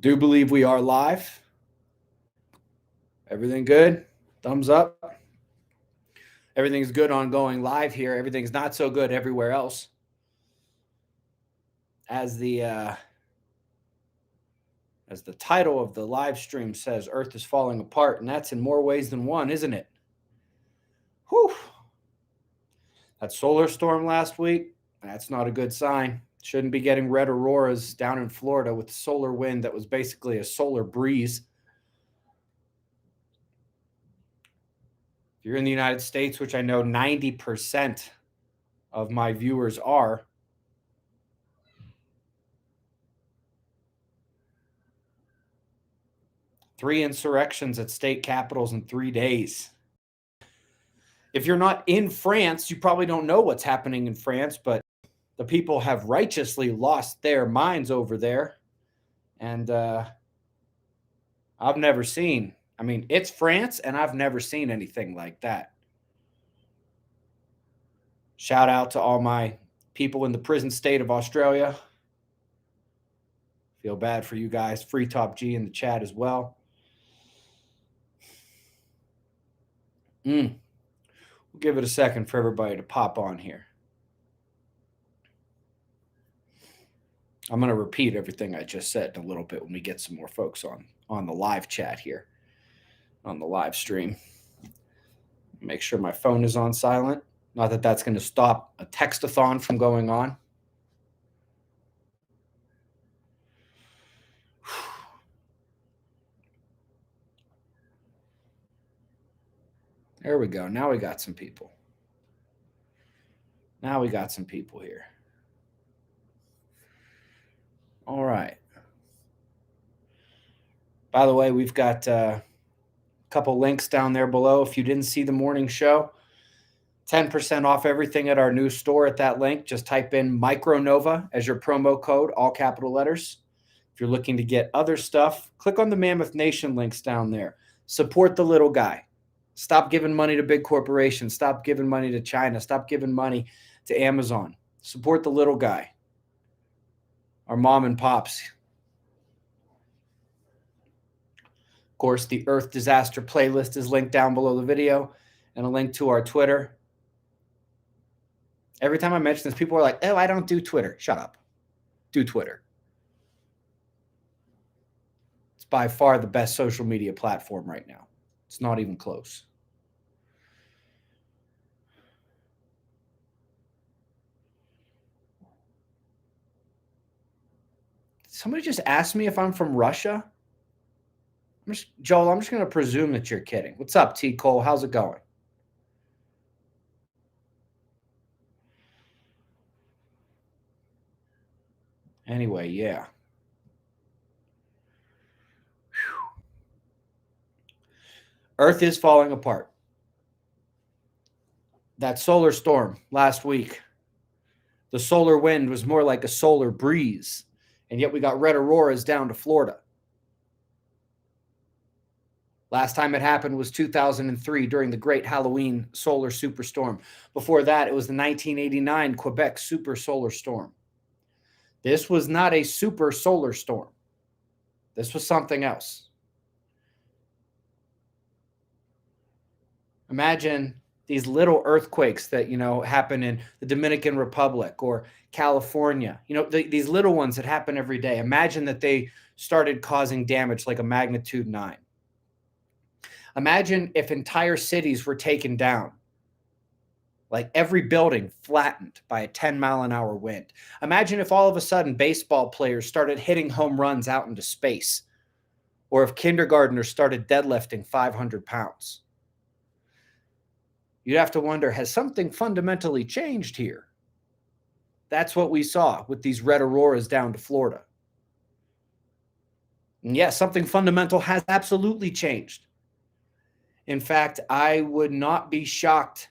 Do believe we are live. Everything good? Thumbs up. Everything's good on going live here. Everything's not so good everywhere else. As the title of the live stream says, Earth is falling apart, and that's in more ways than one, isn't it? Whew. That solar storm last week, that's not a good sign. Shouldn't be getting red auroras down in Florida with solar wind that was basically a solar breeze. If you're in the United States, which I know 90% of my viewers are, three insurrections at state capitals in 3 days. If you're not in France, you probably don't know what's happening in France, but the people have righteously lost their minds over there. And I've never seen, it's France, and I've never seen anything like that. Shout out to all my people in the prison state of Australia. Feel bad for you guys. Free Top G in the chat as well. We'll give it a second for everybody to pop on here. I'm going to repeat everything I just said in a little bit when we get some more folks on the live chat here, on the live stream. Make sure my phone is on silent. Not that that's going to stop a textathon from going on. There we go. Now we got some people. Now we got some people here. All right. By the way, we've got a couple links down there below. If you didn't see the morning show, 10% off everything at our new store at that link. Just type in Micronova as your promo code, all capital letters. If you're looking to get other stuff, click on the Mammoth Nation links down there. Support the little guy. Stop giving money to big corporations. Stop giving money to China. Stop giving money to Amazon. Support the little guy. Our mom and pops. Of course, the Earth Disaster playlist is linked down below the video, and a link to our Twitter. Every time I mention this, people are like, oh, I don't do Twitter. Shut up. Do Twitter. It's by far the best social media platform right now. It's not even close. Somebody just asked me if I'm from Russia. Joel, I'm just going to presume that you're kidding. What's up, T. Cole? How's it going? Anyway, yeah. Whew. Earth is falling apart. That solar storm last week, the solar wind was more like a solar breeze, and yet we got red auroras down to Florida. Last time it happened was 2003 during the Great Halloween Solar Superstorm. Before that, it was the 1989 Quebec Super Solar Storm. This was not a super solar storm. This was something else. Imagine these little earthquakes that, happen in the Dominican Republic or California. These little ones that happen every day. Imagine that they started causing damage like a magnitude 9. Imagine if entire cities were taken down, like every building flattened by a 10-mile-an-hour wind. Imagine if all of a sudden baseball players started hitting home runs out into space, or if kindergartners started deadlifting 500 pounds. You'd have to wonder, has something fundamentally changed here? That's what we saw with these red auroras down to Florida. And yes, something fundamental has absolutely changed. In fact, I would not be shocked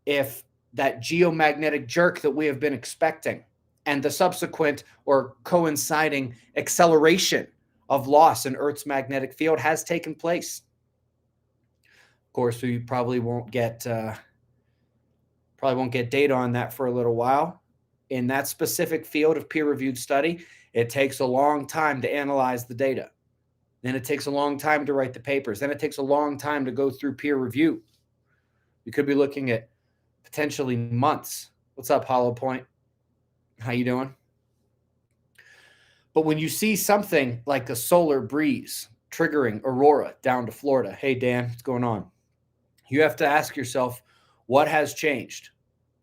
if that geomagnetic jerk that we have been expecting and the subsequent or coinciding acceleration of loss in Earth's magnetic field has taken place. Of course, we probably won't get data on that for a little while. in that specific field of peer-reviewed study, it takes a long time to analyze the data. Then it takes a long time to write the papers. Then it takes a long time to go through peer review. We could be looking at potentially months. What's up, Hollow Point? How you doing? But when you see something like a solar breeze triggering aurora down to Florida, hey, Dan, what's going on? You have to ask yourself, what has changed?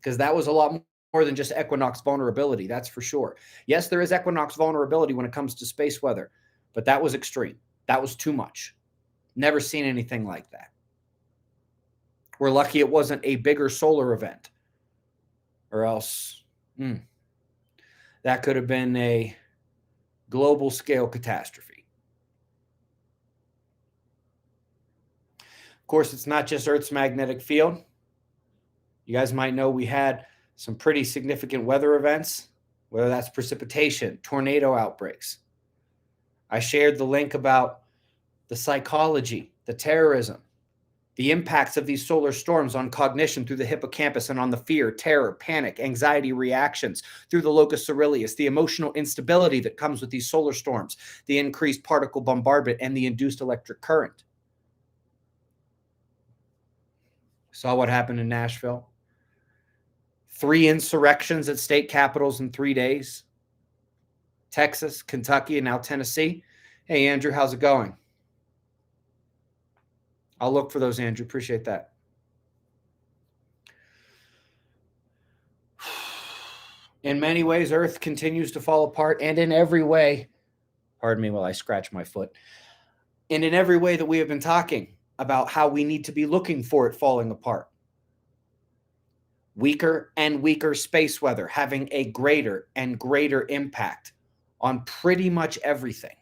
Because that was a lot more than just equinox vulnerability, that's for sure. Yes, there is equinox vulnerability when it comes to space weather, but that was extreme. That was too much. Never seen anything like that. We're lucky it wasn't a bigger solar event, or else that could have been a global scale catastrophe. Of course, it's not just Earth's magnetic field. You guys might know we had some pretty significant weather events, whether that's precipitation, tornado outbreaks. I shared the link about the psychology, the terrorism, the impacts of these solar storms on cognition through the hippocampus and on the fear, terror, panic, anxiety reactions through the locus coeruleus, the emotional instability that comes with these solar storms, the increased particle bombardment, and the induced electric current. Saw what happened in Nashville. 3 insurrections at state capitals in 3 days. Texas, Kentucky, and now Tennessee. Hey, Andrew, how's it going? I'll look for those, Andrew. Appreciate that. In many ways, Earth continues to fall apart, and in every way, pardon me while I scratch my foot, and in every way that we have been talking about how we need to be looking for it falling apart. Weaker and weaker space weather having a greater and greater impact on pretty much everything.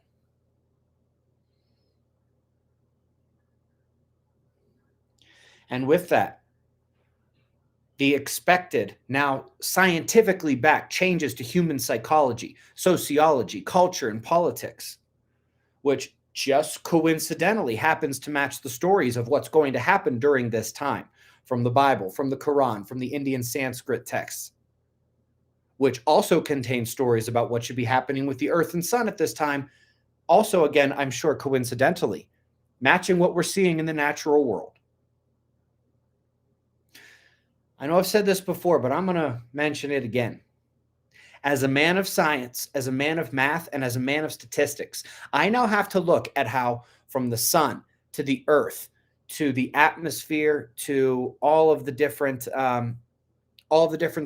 And with that, the expected, now scientifically backed changes to human psychology, sociology, culture, and politics, which just coincidentally happens to match the stories of what's going to happen during this time from the Bible, from the Quran, from the Indian Sanskrit texts, which also contain stories about what should be happening with the Earth and Sun at this time. Also, again, I'm sure coincidentally, matching what we're seeing in the natural world. I know I've said this before, but I'm going to mention it again. As a man of science, as a man of math, and as a man of statistics, I now have to look at how from the sun to the earth to the atmosphere to all of the different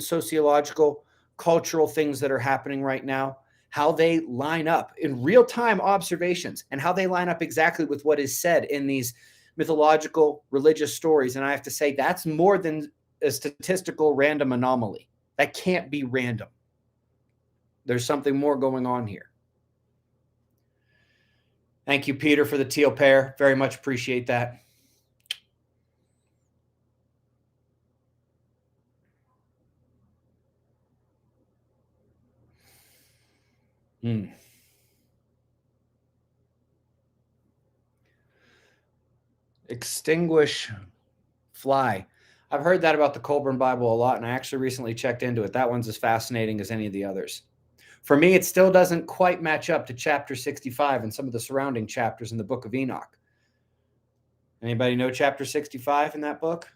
sociological, cultural things that are happening right now, how they line up in real-time observations and how they line up exactly with what is said in these mythological religious stories. And I have to say that's more than a statistical random anomaly. That can't be random. There's something more going on here. Thank you, Peter, for the teal pair. Very much appreciate that. Extinguish, fly. I've heard that about the Colburn Bible a lot, and I actually recently checked into it. That one's as fascinating as any of the others. For me, it still doesn't quite match up to chapter 65 and some of the surrounding chapters in the book of Enoch. Anybody know chapter 65 in that book?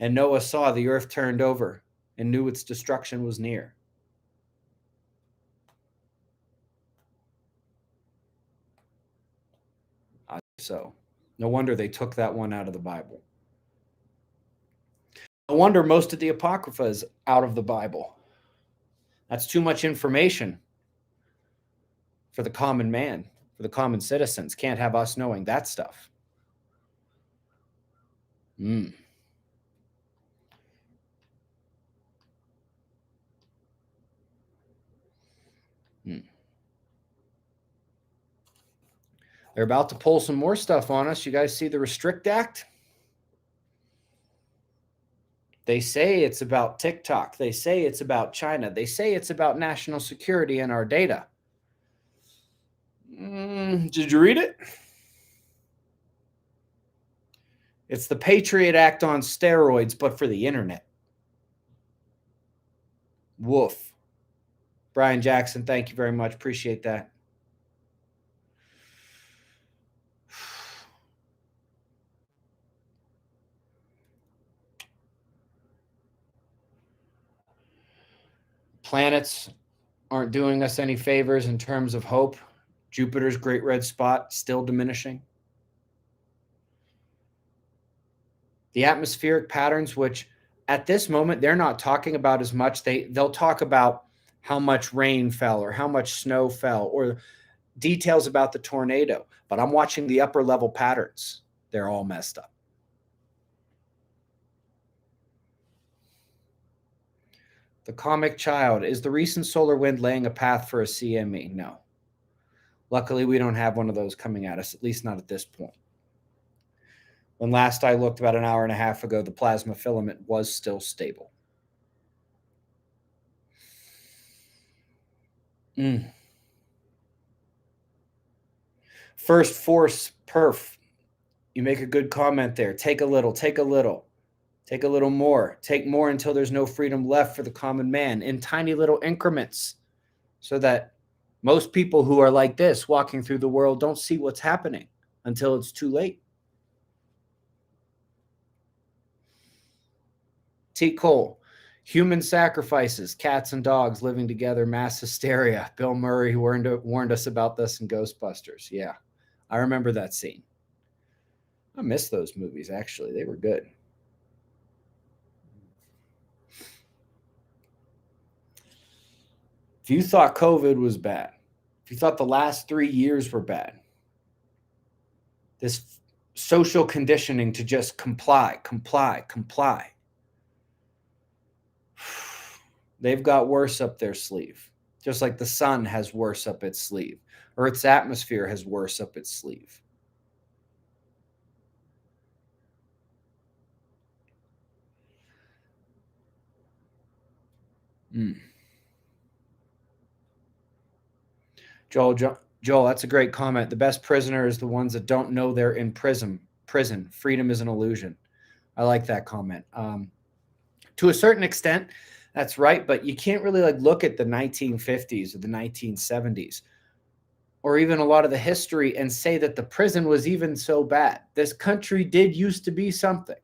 And Noah saw the earth turned over and knew its destruction was near. So, no wonder they took that one out of the Bible. No wonder most of the Apocrypha is out of the Bible. That's too much information for the common man, for the common citizens. Can't have us knowing that stuff. They're about to pull some more stuff on us. You guys see the Restrict Act? They say it's about TikTok. They say it's about China. They say it's about national security and our data. Did you read it? It's the Patriot Act on steroids, but for the internet. Woof. Brian Jackson, thank you very much. Appreciate that. Planets aren't doing us any favors in terms of hope. Jupiter's great red spot still diminishing. The atmospheric patterns, which at this moment they're not talking about as much. They'll talk about how much rain fell or how much snow fell or details about the tornado. But I'm watching the upper level patterns. They're all messed up. The Comic Child, is the recent solar wind laying a path for a CME? No. Luckily, we don't have one of those coming at us, at least not at this point. When last I looked about an hour and a half ago, the plasma filament was still stable. First Force Perf, you make a good comment there. Take a little, take a little. Take a little more. Take more until there's no freedom left for the common man in tiny little increments so that most people who are like this walking through the world don't see what's happening until it's too late. T. Cole, human sacrifices, cats and dogs living together, mass hysteria. Bill Murray warned us about this in Ghostbusters. Yeah, I remember that scene. I miss those movies, actually. They were good. If you thought COVID was bad, if you thought the last 3 years were bad, this social conditioning to just comply, they've got worse up their sleeve, just like the sun has worse up its sleeve, Earth's atmosphere has worse up its sleeve. Joel, that's a great comment. The best prisoner is the ones that don't know they're in prison. Freedom is an illusion. I like that comment. To a certain extent, that's right, but you can't really look at the 1950s or the 1970s or even a lot of the history and say that the prison was even so bad. This country did used to be something.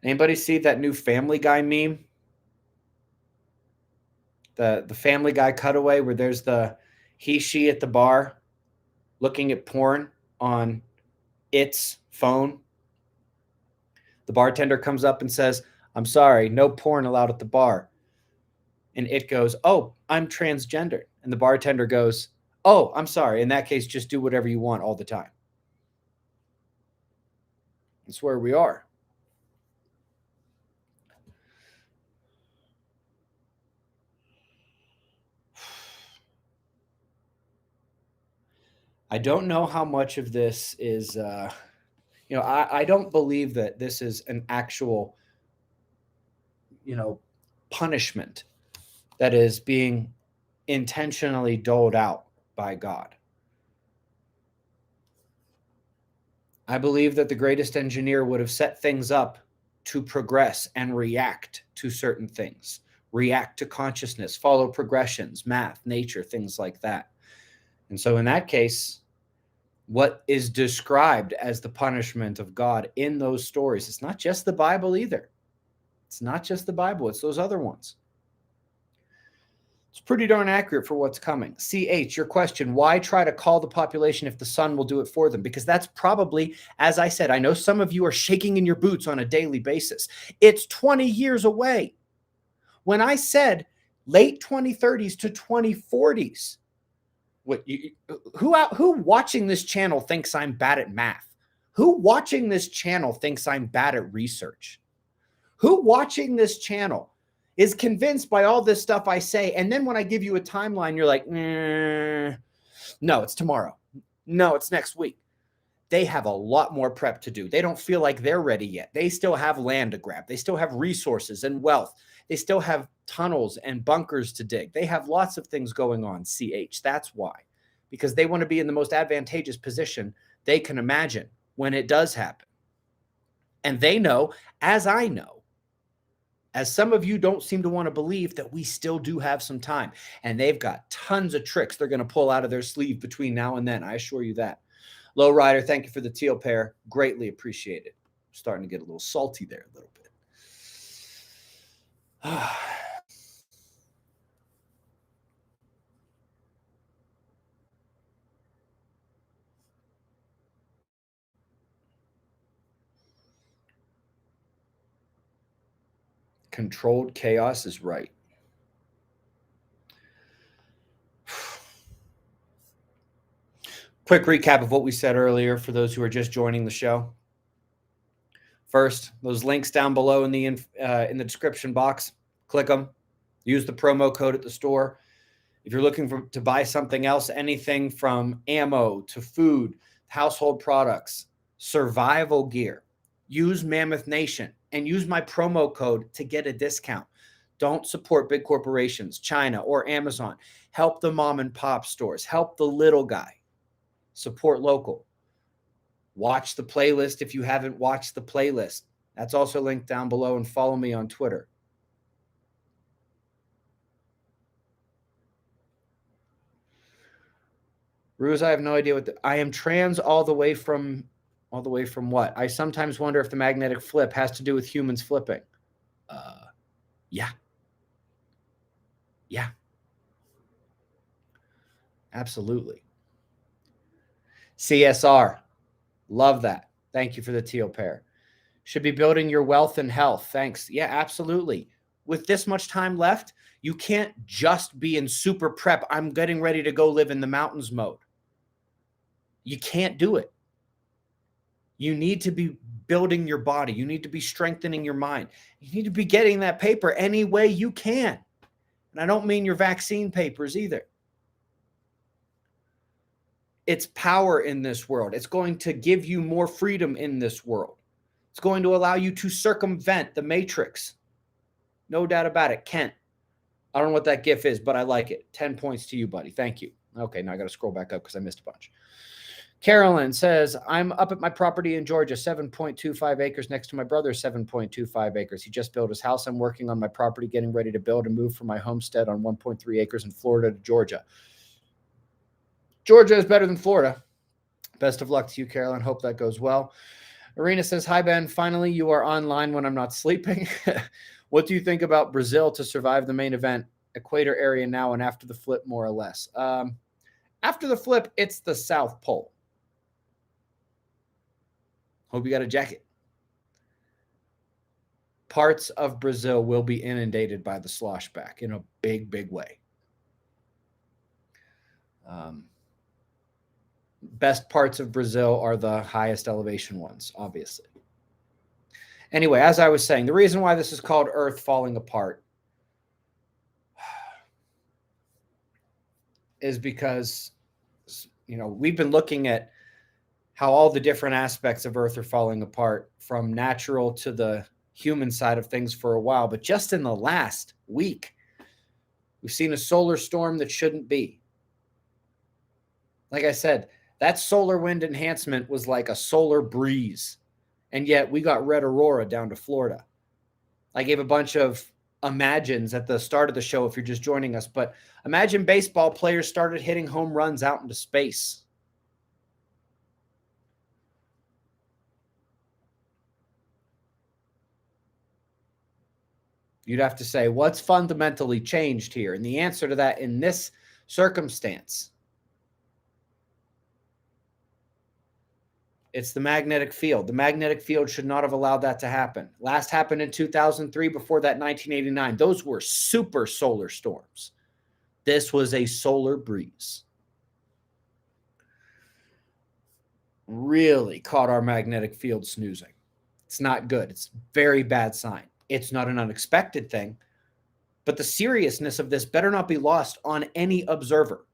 Anybody see that new Family Guy meme? The Family Guy cutaway where there's the she at the bar looking at porn on its phone. The bartender comes up and says, "I'm sorry, no porn allowed at the bar." And it goes, "Oh, I'm transgender." And the bartender goes, "Oh, I'm sorry. In that case, just do whatever you want all the time." That's where we are. I don't know how much of this is, I don't believe that this is an actual, punishment that is being intentionally doled out by God. I believe that the greatest engineer would have set things up to progress and react to certain things, react to consciousness, follow progressions, math, nature, things like that. And so in that case, what is described as the punishment of God in those stories, it's not just the Bible either. It's not just the Bible, it's those other ones. It's pretty darn accurate for what's coming. CH, your question, why try to call the population if the sun will do it for them? Because that's probably, as I said, I know some of you are shaking in your boots on a daily basis. It's 20 years away. When I said late 2030s to 2040s, who watching this channel thinks I'm bad at math? Who watching this channel thinks I'm bad at research? Who watching this channel is convinced by all this stuff I say, and then when I give you a timeline, you're like, no, it's tomorrow. No, it's next week. They have a lot more prep to do. They don't feel like they're ready yet. They still have land to grab. They still have resources and wealth. They still have tunnels and bunkers to dig. They have lots of things going on, CH. That's why. Because they want to be in the most advantageous position they can imagine when it does happen. And they know, as I know, as some of you don't seem to want to believe that we still do have some time. And they've got tons of tricks they're going to pull out of their sleeve between now and then. I assure you that. Low Rider, thank you for the teal pair. Greatly appreciated. Starting to get a little salty there a little bit. Controlled chaos is right. Quick recap of what we said earlier for those who are just joining the show. First, those links down below in the description box, click them. Use the promo code at the store. If you're looking to buy something else, anything from ammo to food, household products, survival gear, use Mammoth Nation and use my promo code to get a discount. Don't support big corporations, China or Amazon. Help the mom and pop stores. Help the little guy. Support local. Watch the playlist if you haven't watched the playlist. That's also linked down below, and follow me on Twitter. Ruse, I have no idea what I am trans all the way from what? I sometimes wonder if the magnetic flip has to do with humans flipping. Yeah. Yeah. Absolutely. CSR. Love that. Thank you for the teal pair. Should be building your wealth and health. Thanks. Yeah, absolutely. With this much time left, you can't just be in super prep. I'm getting ready to go live in the mountains mode. You can't do it. You need to be building your body. You need to be strengthening your mind. You need to be getting that paper any way you can. And I don't mean your vaccine papers either. It's power in this world. It's going to give you more freedom in this world. It's going to allow you to circumvent the matrix. No doubt about it. Kent, I don't know what that GIF is, but I like it. 10 points to you, buddy. Thank you. Okay, now I got to scroll back up because I missed a bunch. Carolyn says, I'm up at my property in Georgia, 7.25 acres next to my brother's 7.25 acres. He just built his house. I'm working on my property, getting ready to build and move from my homestead on 1.3 acres in Florida to Georgia. Georgia is better than Florida. Best of luck to you, Carolyn. Hope that goes well. Arena says, hi, Ben. Finally, you are online when I'm not sleeping. What do you think about Brazil to survive the main event? Equator area now and after the flip, more or less. After the flip, it's the South Pole. Hope you got a jacket. Parts of Brazil will be inundated by the sloshback in a big, big way. Best parts of Brazil are the highest elevation ones, obviously. Anyway, as I was saying, the reason why this is called Earth falling apart is because, we've been looking at how all the different aspects of Earth are falling apart, from natural to the human side of things, for a while. But just in the last week, we've seen a solar storm that shouldn't be. Like I said, that solar wind enhancement was like a solar breeze. And yet we got red aurora down to Florida. I gave a bunch of imagines at the start of the show if you're just joining us. But imagine baseball players started hitting home runs out into space. You'd have to say, what's fundamentally changed here? And the answer to that in this circumstance, it's the magnetic field. The magnetic field should not have allowed that to happen. Last happened in 2003, before that 1989. Those were super solar storms. This was a solar breeze. Really caught our magnetic field snoozing. It's not good. It's a very bad sign. It's not an unexpected thing, but the seriousness of this better not be lost on any observer,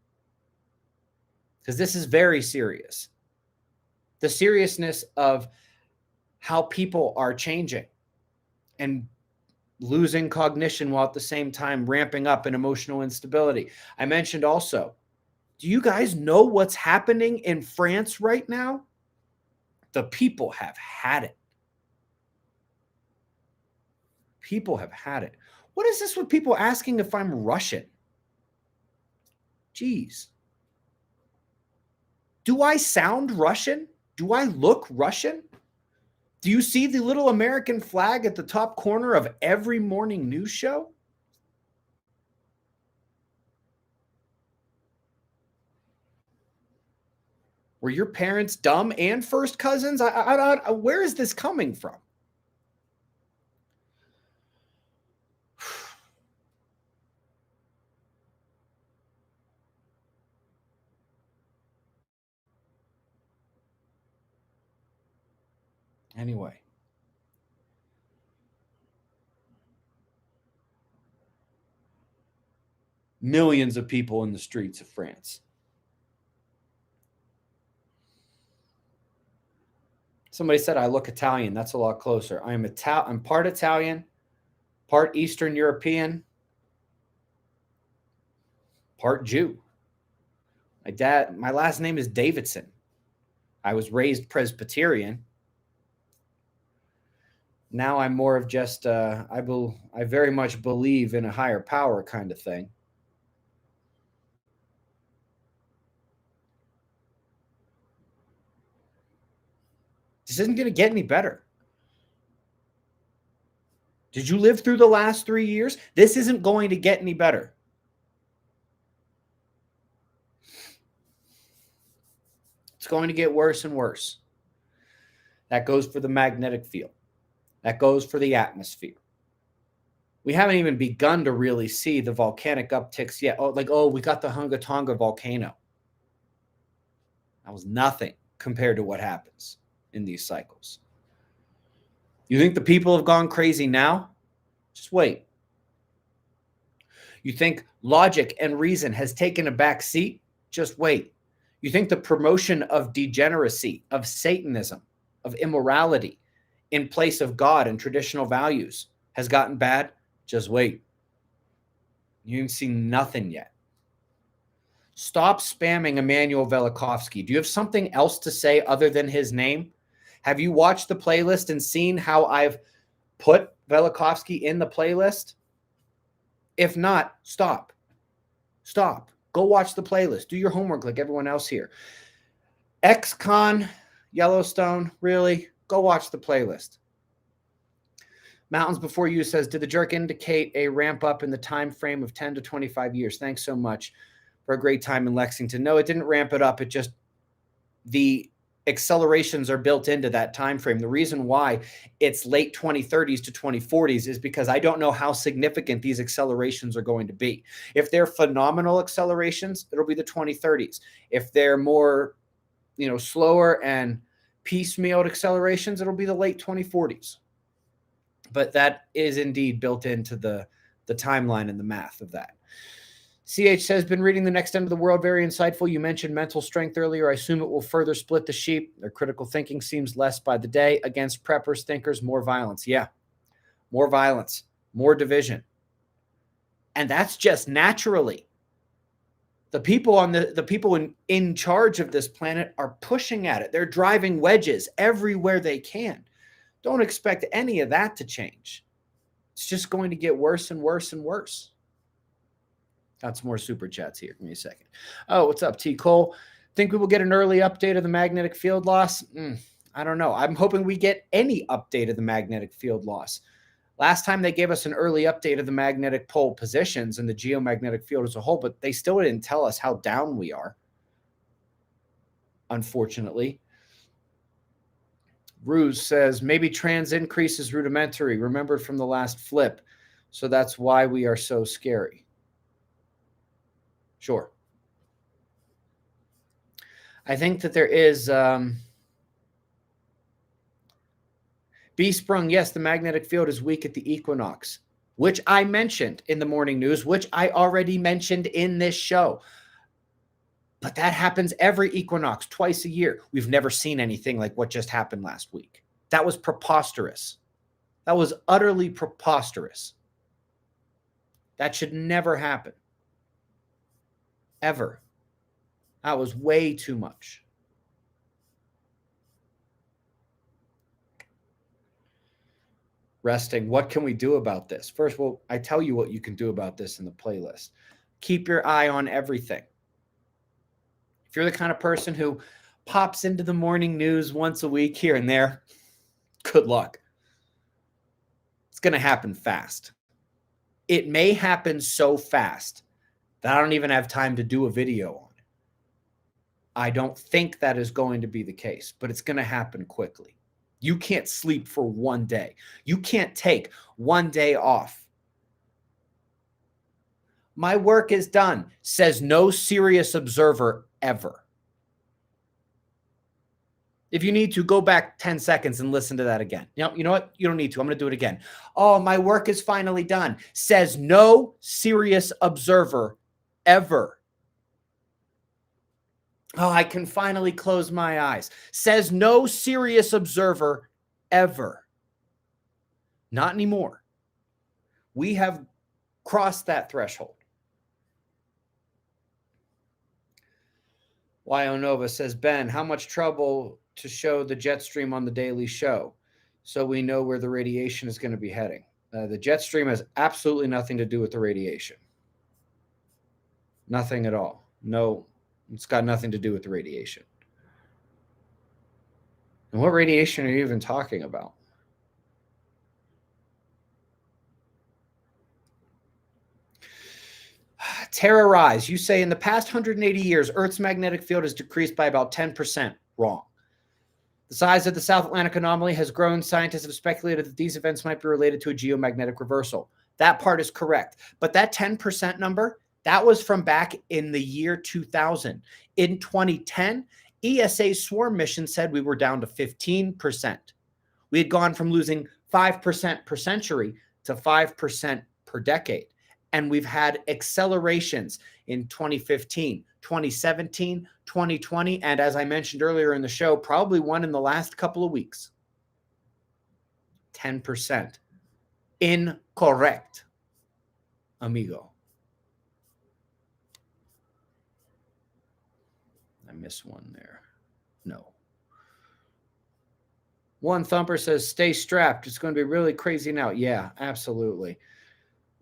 because this is very serious. The seriousness of how people are changing and losing cognition while at the same time ramping up in emotional instability. I mentioned also, do you guys know what's happening in France right now? The people have had it. People have had it. What is this with people asking if I'm Russian? Jeez. Do I sound Russian? Do I look Russian? Do you see the little American flag at the top corner of every morning news show? Were your parents dumb and first cousins? Where is this coming from? Anyway. Millions of people in the streets of France. Somebody said I look Italian. That's a lot closer. I'm part Italian, part Eastern European, part Jew. My last name is Davidson. I was raised Presbyterian. Now I'm more of just I very much believe in a higher power kind of thing. This isn't going to get any better. Did you live through the last 3 years? This isn't going to get any better. It's going to get worse and worse. That goes for the magnetic field. That goes for the atmosphere. We haven't even begun to really see the volcanic upticks yet. We got the Hunga Tonga volcano. That was nothing compared to what happens in these cycles. You think the people have gone crazy now? Just wait. You think logic and reason has taken a back seat? Just wait. You think the promotion of degeneracy, of Satanism, of immorality in place of God and traditional values has gotten bad? Just wait. You haven't seen nothing yet. Stop spamming Emmanuel Velikovsky. Do you have something else to say other than his name? Have you watched the playlist and seen how I've put Velikovsky in the playlist? If not, stop. Stop. Go watch the playlist. Do your homework like everyone else here. Ex-con, Yellowstone, really? Go watch the playlist. Mountains Before You says, did the jerk indicate a ramp up in the time frame of 10 to 25 years? Thanks so much for a great time in Lexington. No, it didn't ramp it up. It just, the accelerations are built into that time frame. The reason why it's late 2030s to 2040s is because I don't know how significant these accelerations are going to be. If they're phenomenal accelerations, it'll be the 2030s. If they're more, slower and piecemealed accelerations, it'll be the late 2040s. But that is indeed built into the timeline and the math of that. CH says, been reading The Next End of the World. Very insightful. You mentioned mental strength earlier. I assume it will further split the sheep. Their critical thinking seems less by the day. Against preppers, thinkers, more violence. Yeah, more violence, more division. And that's just naturally. The people the people in charge of this planet are pushing at it. They're driving wedges everywhere they can. Don't expect any of that to change. It's just going to get worse and worse and worse. Got some more super chats here. Give me a second. Oh, what's up, T. Cole? Think we will get an early update of the magnetic field loss? I don't know. I'm hoping we get any update of the magnetic field loss. Last time they gave us an early update of the magnetic pole positions and the geomagnetic field as a whole, but they still didn't tell us how down we are, unfortunately. Ruse says, maybe trans increase is rudimentary, remembered from the last flip. So that's why we are so scary. Sure. I think that there is B-Sprung, yes, the magnetic field is weak at the equinox, which I mentioned in the morning news, which I already mentioned in this show. But that happens every equinox, twice a year. We've never seen anything like what just happened last week. That was preposterous. That was utterly preposterous. That should never happen. Ever. That was way too much. resting. What can we do about this? First, well, I tell you what you can do about this in the playlist. Keep your eye on everything. If you're the kind of person who pops into the morning news once a week here and there, good luck. It's going to happen fast. It may happen so fast that I don't even have time to do a video on it. I don't think that is going to be the case, but it's going to happen quickly. You can't sleep for one day. You can't take one day off. My work is done, says no serious observer ever. If you need to, go back 10 seconds and listen to that again. You know what? You don't need to. I'm going to do it again. Oh, my work is finally done, says no serious observer ever. Oh, I can finally close my eyes, says no serious observer ever. Not anymore. We have crossed that threshold. Nova says, Ben, how much trouble to show the jet stream on the daily show so we know where the radiation is going to be heading? The jet stream has absolutely nothing to do with the radiation. Nothing at all. No, it's got nothing to do with the radiation. And what radiation are you even talking about? Terra Rise, you say in the past 180 years, Earth's magnetic field has decreased by about 10%. Wrong. The size of the South Atlantic anomaly has grown. Scientists have speculated that these events might be related to a geomagnetic reversal. That part is correct. But that 10% number, that was from back in the year 2000. In 2010, ESA's swarm mission said we were down to 15%. We had gone from losing 5% per century to 5% per decade. And we've had accelerations in 2015, 2017, 2020, and as I mentioned earlier in the show, probably one in the last couple of weeks. 10%. Incorrect, amigo. I missed one there. No. One Thumper says, stay strapped. It's going to be really crazy now. Yeah, absolutely.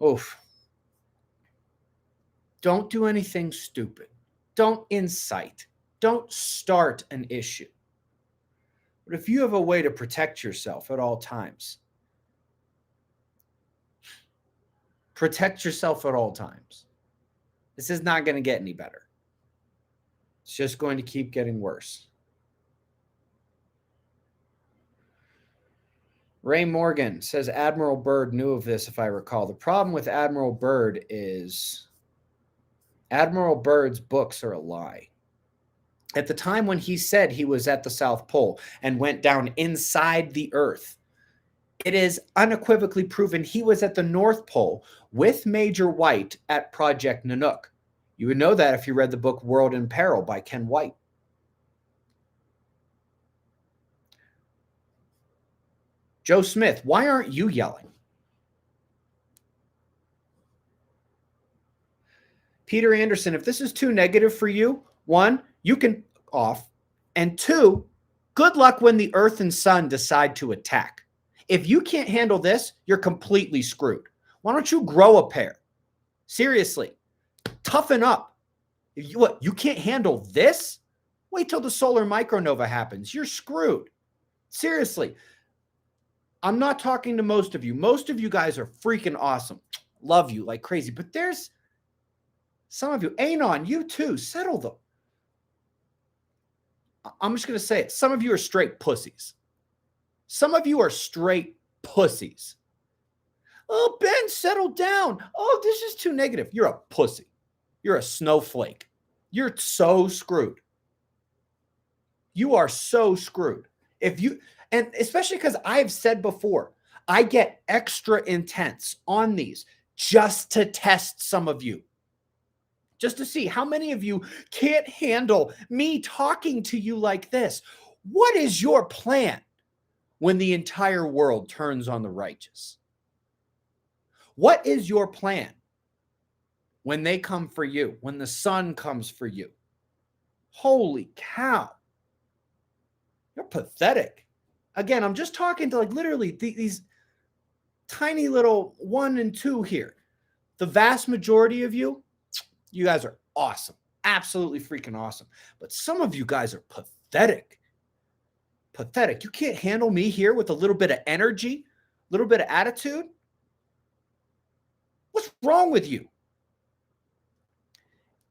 Oof. Don't do anything stupid. Don't incite. Don't start an issue. But if you have a way to protect yourself at all times, protect yourself at all times. This is not going to get any better. It's just going to keep getting worse. Ray Morgan says Admiral Byrd knew of this, if I recall. The problem with Admiral Byrd is Admiral Byrd's books are a lie. At the time when he said he was at the South Pole and went down inside the Earth, it is unequivocally proven he was at the North Pole with Major White at Project Nanook. You would know that if you read the book World in Peril by Ken White. Joe Smith, why aren't you yelling? Peter Anderson, if this is too negative for you, one, you can off, and two, good luck when the Earth and Sun decide to attack. If you can't handle this, you're completely screwed. Why don't you grow a pair? Seriously, toughen up. You can't handle this? Wait till the solar micronova happens. You're screwed. Seriously. I'm not talking to most of you. Most of you guys are freaking awesome. Love you like crazy. But there's some of you, Anon, you too, settle them. I'm just going to say it. Some of you are straight pussies. Some of you are straight pussies. Oh, Ben, settle down. Oh, this is too negative. You're a pussy. You're a snowflake. You're so screwed. You are so screwed. And especially because I've said before, I get extra intense on these just to test some of you. Just to see how many of you can't handle me talking to you like this. What is your plan when the entire world turns on the righteous? What is your plan when they come for you, when the sun comes for you? Holy cow. You're pathetic. Again, I'm just talking to like literally these tiny little 1 and 2 here. The vast majority of you guys are awesome. Absolutely freaking awesome. But some of you guys are pathetic. Pathetic. You can't handle me here with a little bit of energy, a little bit of attitude. What's wrong with you?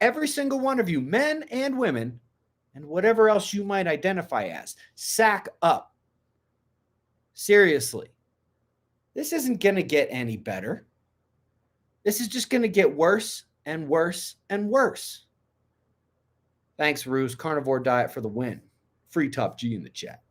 Every single one of you, men and women, and whatever else you might identify as, sack up. Seriously. This isn't going to get any better. This is just going to get worse and worse and worse. Thanks, Ruse. Carnivore diet for the win. Free Top G in the chat.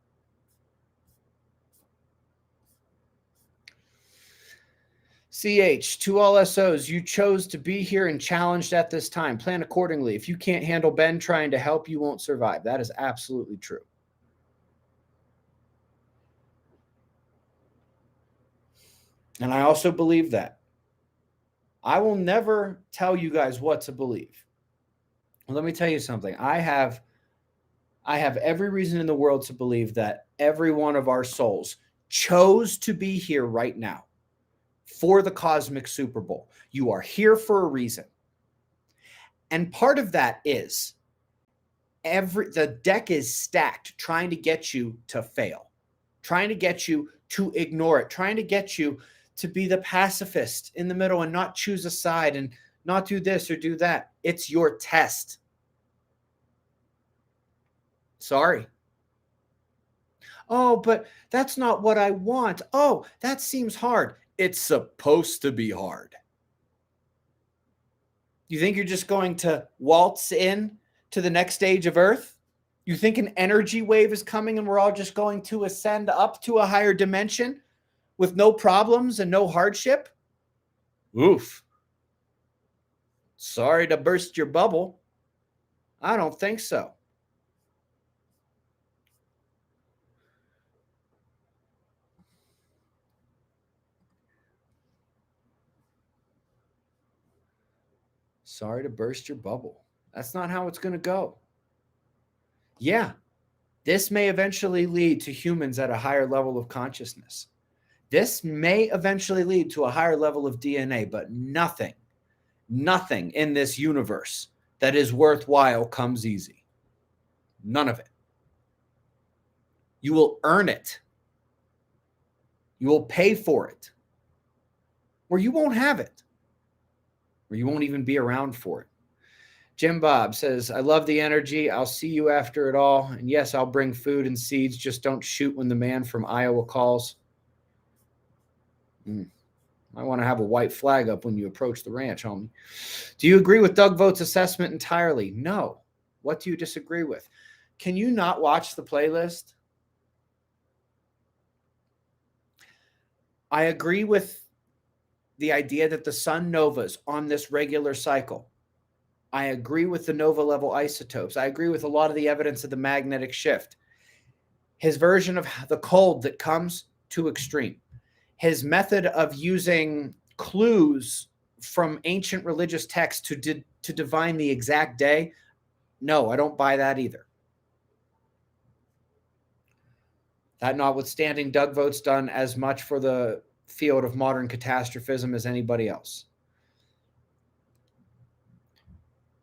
CH, to all SOs, you chose to be here and challenged at this time. Plan accordingly. If you can't handle Ben trying to help, you won't survive. That is absolutely true. And I also believe that. I will never tell you guys what to believe. Let me tell you something. I have every reason in the world to believe that every one of our souls chose to be here right now for the Cosmic Super Bowl. You are here for a reason. And part of that is the deck is stacked trying to get you to fail, trying to get you to ignore it, trying to get you to be the pacifist in the middle and not choose a side and not do this or do that. It's your test. Sorry. Oh, but that's not what I want. Oh, that seems hard. It's supposed to be hard. You think you're just going to waltz in to the next stage of Earth? You think an energy wave is coming and we're all just going to ascend up to a higher dimension with no problems and no hardship? Oof. Sorry to burst your bubble. I don't think so. Sorry to burst your bubble. That's not how it's going to go. Yeah, this may eventually lead to humans at a higher level of consciousness. This may eventually lead to a higher level of DNA, but nothing in this universe that is worthwhile comes easy. None of it. You will earn it. You will pay for it. Or you won't have it. Or you won't even be around for it. Jim Bob says, I love the energy. I'll see you after it all. And yes, I'll bring food and seeds. Just don't shoot when the man from Iowa calls. I want to have a white flag up when you approach the ranch, homie. Do you agree with Doug Vogt's assessment entirely? No. What do you disagree with? Can you not watch the playlist? I agree with the idea that the sun novas on this regular cycle. I agree with the nova level isotopes. I agree with a lot of the evidence of the magnetic shift. His version of the cold that comes too extreme. His method of using clues from ancient religious texts to divine the exact day. No, I don't buy that either. That notwithstanding, Doug Vogt's done as much for the field of modern catastrophism as anybody else.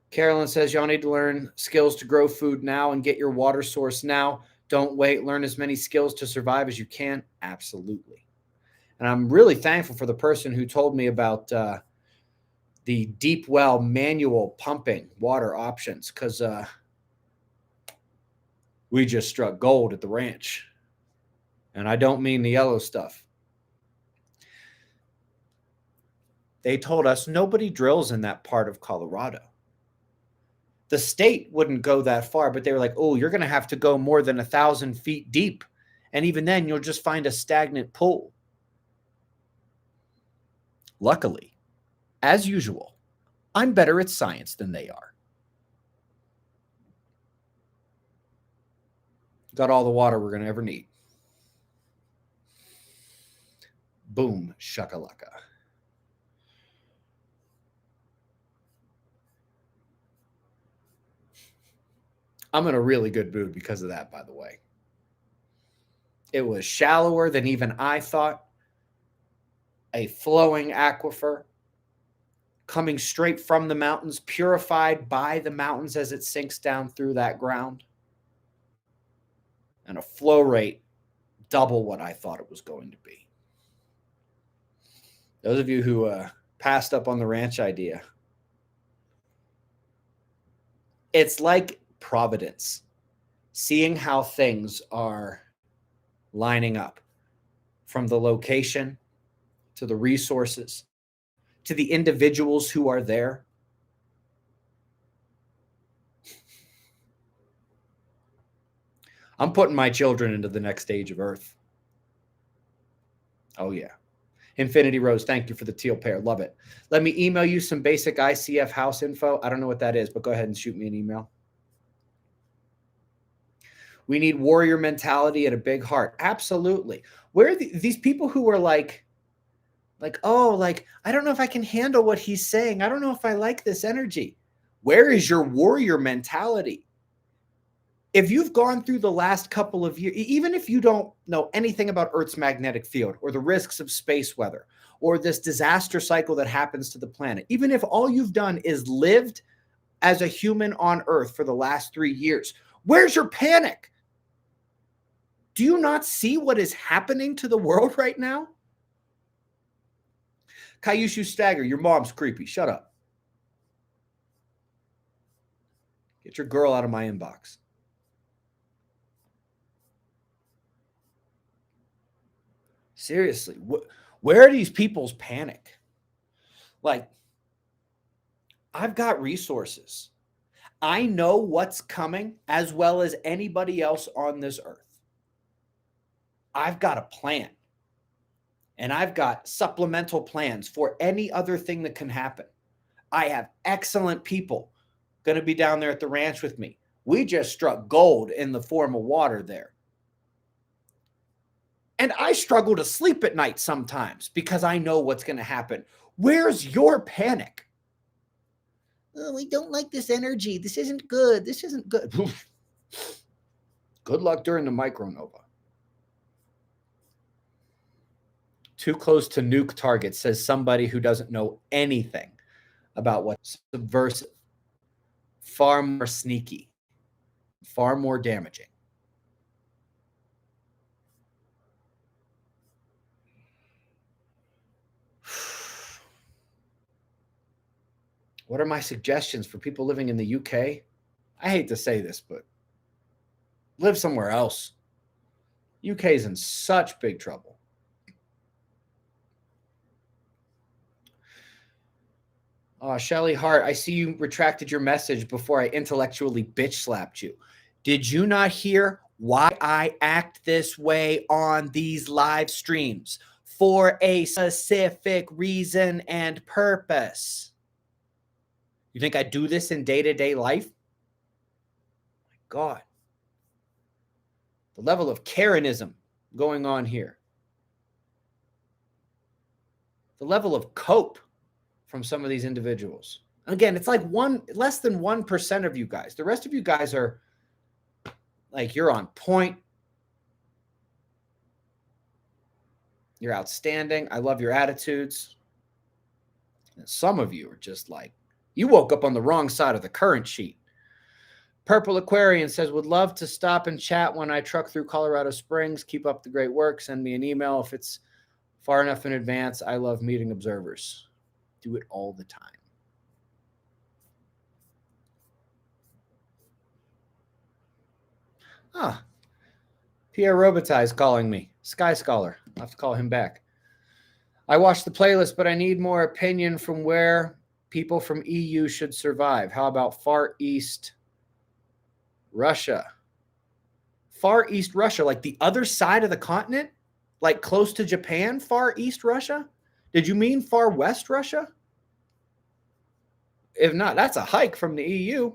Carolyn says, y'all need to learn skills to grow food now and get your water source now. Don't wait. Learn as many skills to survive as you can. Absolutely. And I'm really thankful for the person who told me about the deep well manual pumping water options, because we just struck gold at the ranch. And I don't mean the yellow stuff. They told us nobody drills in that part of Colorado. The state wouldn't go that far, but they were like, oh, you're going to have to go more than 1,000 feet deep. And even then, you'll just find a stagnant pool. Luckily, as usual, I'm better at science than they are. Got all the water we're going to ever need. Boom, shakalaka. I'm in a really good mood because of that, by the way. It was shallower than even I thought. a flowing aquifer coming straight from the mountains, purified by the mountains as it sinks down through that ground, and a flow rate double what I thought it was going to be. Those of you who passed up on the ranch idea, it's like Providence, seeing how things are lining up, from the location to the resources to the individuals who are there. I'm putting my children into the next stage of Earth. Oh, yeah. Infinity Rose, thank you for the teal pair. Love it. Let me email you some basic ICF house info. I don't know what that is, but go ahead and shoot me an email. We need warrior mentality and a big heart. Absolutely. Where are these people who are like, oh, like, I don't know if I can handle what he's saying. I don't know if I like this energy. Where is your warrior mentality? If you've gone through the last couple of years, even if you don't know anything about Earth's magnetic field or the risks of space weather or this disaster cycle that happens to the planet, even if all you've done is lived as a human on Earth for the last 3 years, where's your panic? Do you not see what is happening to the world right now? Kayushu Stagger, your mom's creepy. Shut up. Get your girl out of my inbox. Seriously, where are these people's panic? Like, I've got resources. I know what's coming as well as anybody else on this earth. I've got a plan. And I've got supplemental plans for any other thing that can happen. I have excellent people going to be down there at the ranch with me. We just struck gold in the form of water there. And I struggle to sleep at night sometimes because I know what's going to happen. Where's your panic? Oh, we don't like this energy. This isn't good. This isn't good. Good luck during the micronova. Too close to nuke target, says somebody who doesn't know anything about what's subversive. Far more sneaky. Far more damaging. What are my suggestions for people living in the UK? I hate to say this, but live somewhere else. UK is in such big trouble. Shelly Hart, I see you retracted your message before I intellectually bitch slapped you. Did you not hear why I act this way on these live streams? For a specific reason and purpose. You think I do this in day-to-day life? My God. The level of Karenism going on here. The level of cope from some of these individuals. Again, it's like less than 1% of you guys. The rest of you guys are like, you're on point. You're outstanding. I love your attitudes. And some of you are just like, you woke up on the wrong side of the current sheet. Purple Aquarian says, would love to stop and chat when I truck through Colorado Springs. Keep up the great work. Send me an email if it's far enough in advance. I love meeting observers. Do it all the time. Pierre Robitaille is calling me. Sky Scholar. I'll have to call him back. I watched the playlist, but I need more opinion from where people from EU should survive. How about Far East Russia? Far East Russia, like the other side of the continent? Like close to Japan, Far East Russia? Did you mean Far West Russia? If not, that's a hike from the EU.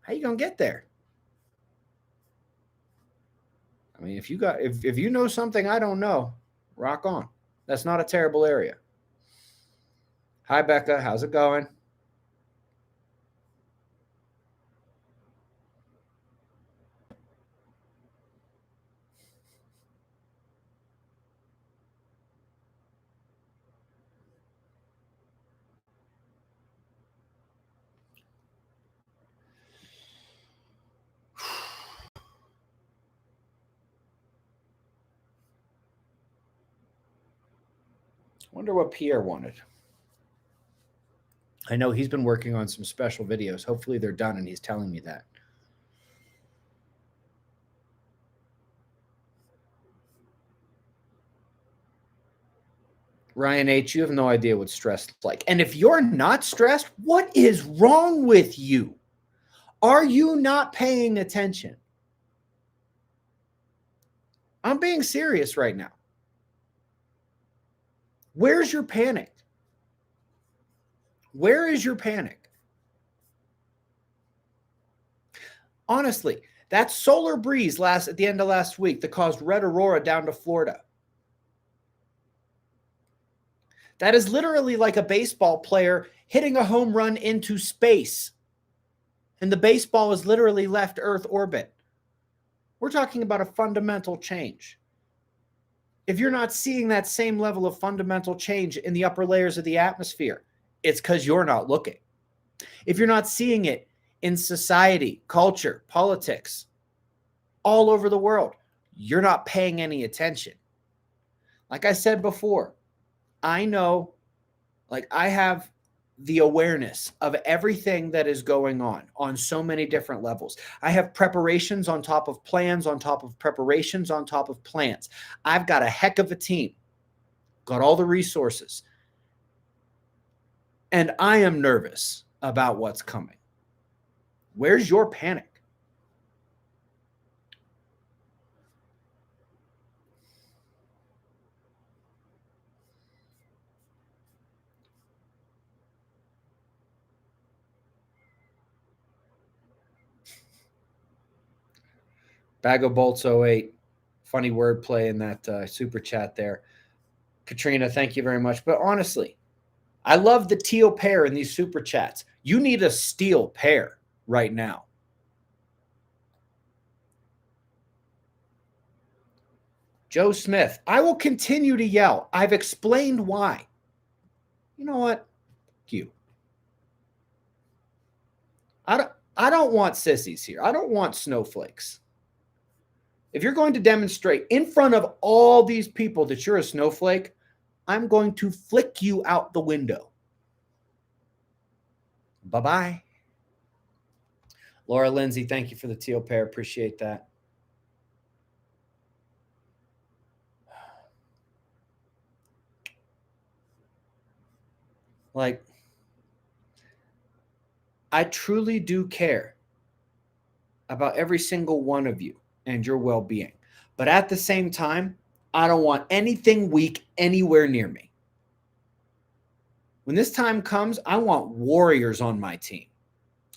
How you going to get there? I mean, if you know something I don't know, rock on. That's not a terrible area. Hi, Becca. How's it going? Wonder what Pierre wanted. I know he's been working on some special videos. Hopefully they're done, and he's telling me that. Ryan H., you have no idea what stress is like. And if you're not stressed, what is wrong with you? Are you not paying attention? I'm being serious right now. Where's your panic? Where is your panic? Honestly, that solar breeze at the end of last week that caused red aurora down to Florida. That is literally like a baseball player hitting a home run into space. And the baseball is literally left Earth orbit. We're talking about a fundamental change. If you're not seeing that same level of fundamental change in the upper layers of the atmosphere, it's because you're not looking. If you're not seeing it in society, culture, politics, all over the world, you're not paying any attention. Like I said before, I know, like I have the awareness of everything that is going on so many different levels. I have preparations on top of plans, on top of preparations, on top of plans. I've got a heck of a team, got all the resources. And I am nervous about what's coming. Where's your panic? Bag of Bolts 08. Funny wordplay in that super chat there. Katrina, thank you very much. But honestly, I love the teal pair in these super chats. You need a steel pair right now. Joe Smith, I will continue to yell. I've explained why. You know what? You. I don't want sissies here. I don't want snowflakes. If you're going to demonstrate in front of all these people that you're a snowflake, I'm going to flick you out the window. Bye-bye. Laura Lindsay, thank you for the teal pair. Appreciate that. Like, I truly do care about every single one of you and your well-being. But at the same time, I don't want anything weak anywhere near me. When this time comes, I want warriors on my team.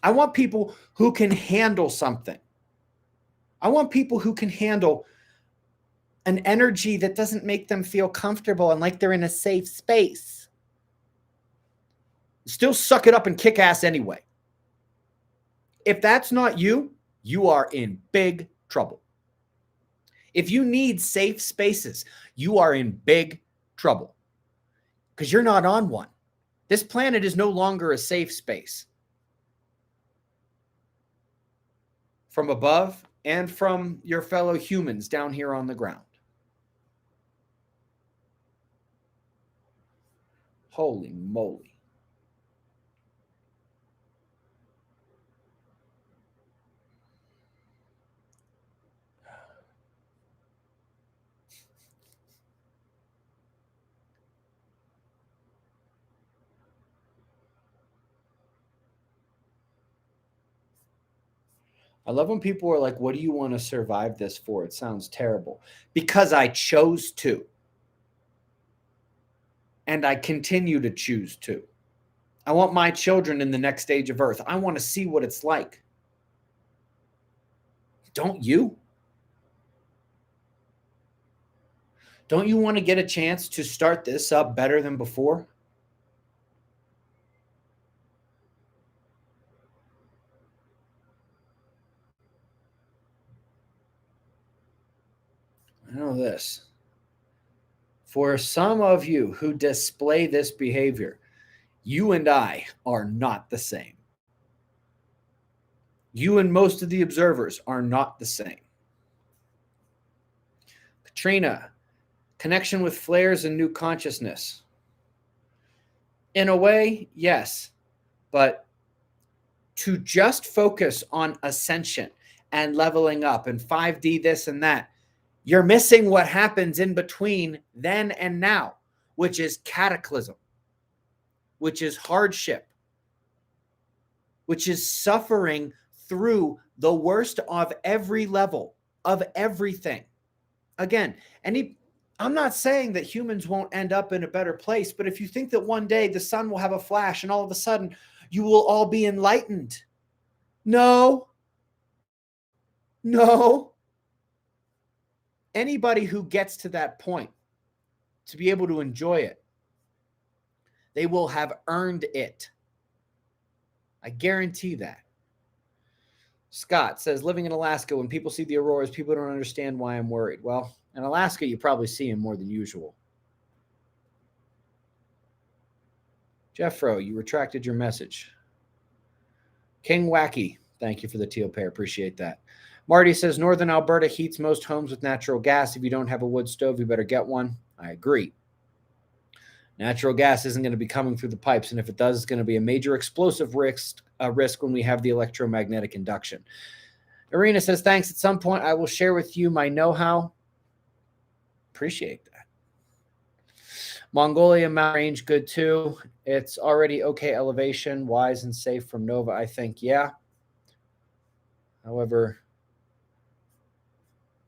I want people who can handle something. I want people who can handle an energy that doesn't make them feel comfortable and like they're in a safe space. Still suck it up and kick ass anyway. If that's not you, you are in big trouble. If you need safe spaces, you are in big trouble because you're not on one. This planet is no longer a safe space. From above and from your fellow humans down here on the ground. Holy moly. I love when people are like, what do you want to survive this for? It sounds terrible. Because I chose to. And I continue to choose to. I want my children in the next stage of Earth. I want to see what it's like. Don't you? Don't you want to get a chance to start this up better than before? I know this. For some of you who display this behavior, you and I are not the same. You and most of the observers are not the same. Katrina, connection with flares and new consciousness. In a way, yes. But to just focus on ascension and leveling up and 5D this and that, you're missing what happens in between then and now, which is cataclysm, which is hardship, which is suffering through the worst of every level of everything. Again, I'm not saying that humans won't end up in a better place, but if you think that one day the sun will have a flash and all of a sudden you will all be enlightened, no. Anybody who gets to that point to be able to enjoy it, they will have earned it. I guarantee that. Scott says, living in Alaska, when people see the auroras, people don't understand why I'm worried. Well, in Alaska, you probably see them more than usual. Jeffro, you retracted your message. King Wacky, thank you for the teal pair. Appreciate that. Marty says, Northern Alberta heats most homes with natural gas. If you don't have a wood stove, you better get one. I agree. Natural gas isn't going to be coming through the pipes, and if it does, it's going to be a major explosive risk when we have the electromagnetic induction. Irina says, thanks. At some point, I will share with you my know-how. Appreciate that. Mongolia Mount Range, good too. It's already okay elevation, wise and safe from Nova, I think. Yeah. However,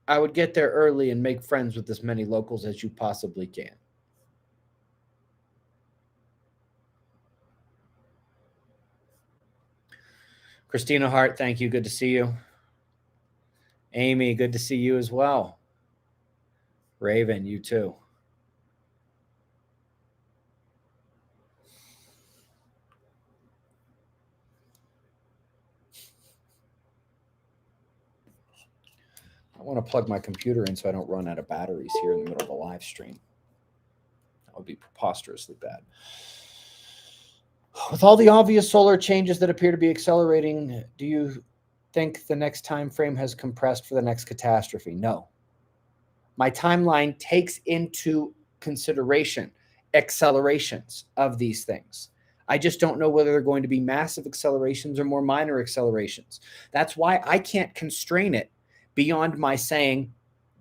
I would get there early and make friends with as many locals as you possibly can. Christina Hart, thank you. Good to see you. Amy, good to see you as well. Raven, you too. I want to plug my computer in so I don't run out of batteries here in the middle of a live stream. That would be preposterously bad. With all the obvious solar changes that appear to be accelerating, do you think the next time frame has compressed for the next catastrophe? No. My timeline takes into consideration accelerations of these things. I just don't know whether they're going to be massive accelerations or more minor accelerations. That's why I can't constrain it beyond my saying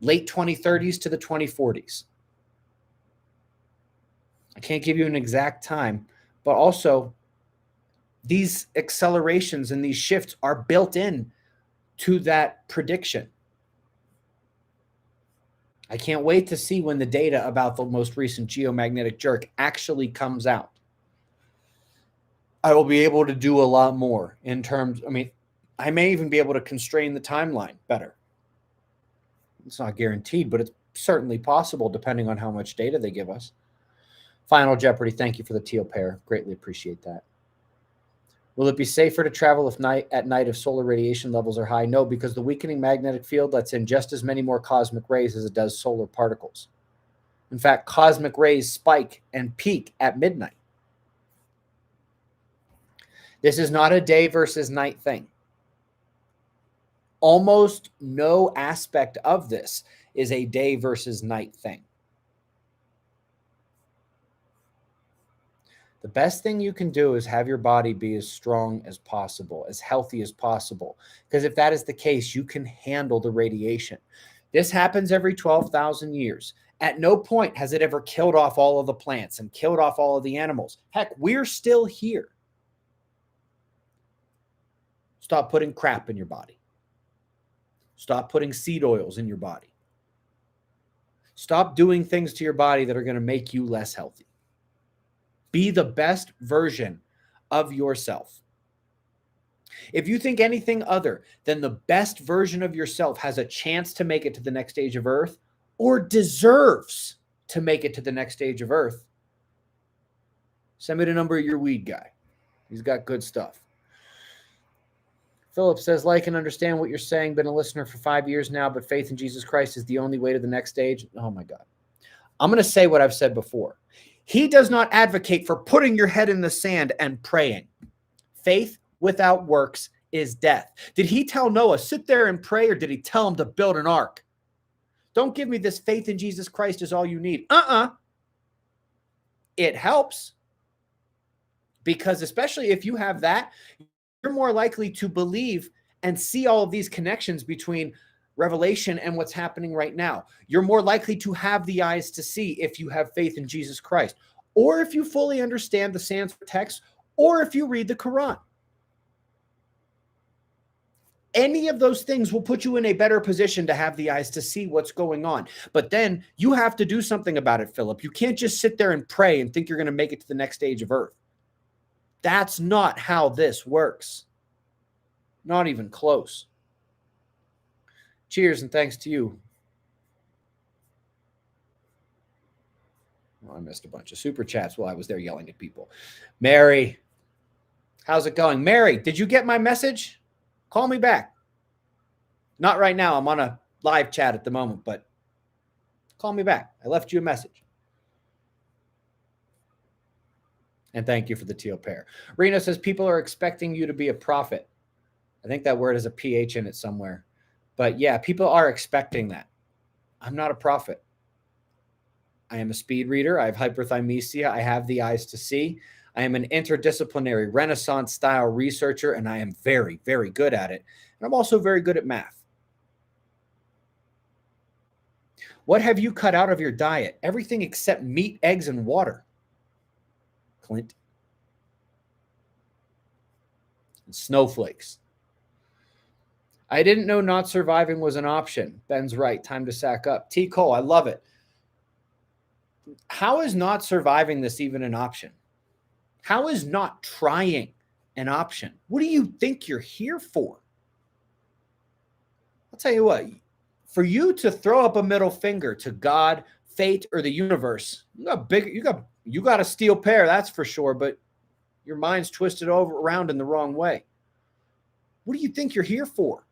late 2030s to the 2040s. I can't give you an exact time, but also these accelerations and these shifts are built in to that prediction. I can't wait to see when the data about the most recent geomagnetic jerk actually comes out. I will be able to do a lot more in terms, I may even be able to constrain the timeline better. It's not guaranteed, but it's certainly possible depending on how much data they give us. Final Jeopardy, thank you for the teal pair. Greatly appreciate that. Will it be safer to travel at night if solar radiation levels are high? No, because the weakening magnetic field lets in just as many more cosmic rays as it does solar particles. In fact, cosmic rays spike and peak at midnight. This is not a day versus night thing. Almost no aspect of this is a day versus night thing. The best thing you can do is have your body be as strong as possible, as healthy as possible. Because if that is the case, you can handle the radiation. This happens every 12,000 years. At no point has it ever killed off all of the plants and killed off all of the animals. Heck, we're still here. Stop putting crap in your body. Stop putting seed oils in your body. Stop doing things to your body that are going to make you less healthy. Be the best version of yourself. If you think anything other than the best version of yourself has a chance to make it to the next stage of Earth or deserves to make it to the next stage of Earth, send me the number of your weed guy. He's got good stuff. Philip says, like and understand what you're saying. Been a listener for 5 years now, but faith in Jesus Christ is the only way to the next stage. Oh, my God. I'm going to say what I've said before. He does not advocate for putting your head in the sand and praying. Faith without works is death. Did he tell Noah, sit there and pray, or did he tell him to build an ark? Don't give me this faith in Jesus Christ is all you need. It helps. Because especially if you have that, you're more likely to believe and see all of these connections between Revelation and what's happening right now. You're more likely to have the eyes to see if you have faith in Jesus Christ, or if you fully understand the Sanskrit text, or if you read the Quran. Any of those things will put you in a better position to have the eyes to see what's going on. But then you have to do something about it, Philip. You can't just sit there and pray and think you're going to make it to the next stage of Earth. That's not how this works. Not even close. Cheers and thanks to you. Well, I missed a bunch of super chats while I was there yelling at people. Mary, how's it going? Mary, did you get my message? Call me back. Not right now. I'm on a live chat at the moment, but call me back. I left you a message. And thank you for the teal pair. Reno says people are expecting you to be a prophet. I think that word has a PH in it somewhere. But yeah, people are expecting that. I'm not a prophet. I am a speed reader. I have hyperthymesia. I have the eyes to see. I am an interdisciplinary Renaissance style researcher, and I am very, very good at it. And I'm also very good at math. What have you cut out of your diet? Everything except meat, eggs, and water. Clint. And snowflakes. I didn't know not surviving was an option. Ben's right. Time to sack up. T. Cole, I love it. How is not surviving this even an option? How is not trying an option? What do you think you're here for? I'll tell you what, for you to throw up a middle finger to God, fate, or the universe, you got a steel pair, that's for sure, but your mind's twisted around in the wrong way. What do you think you're here for?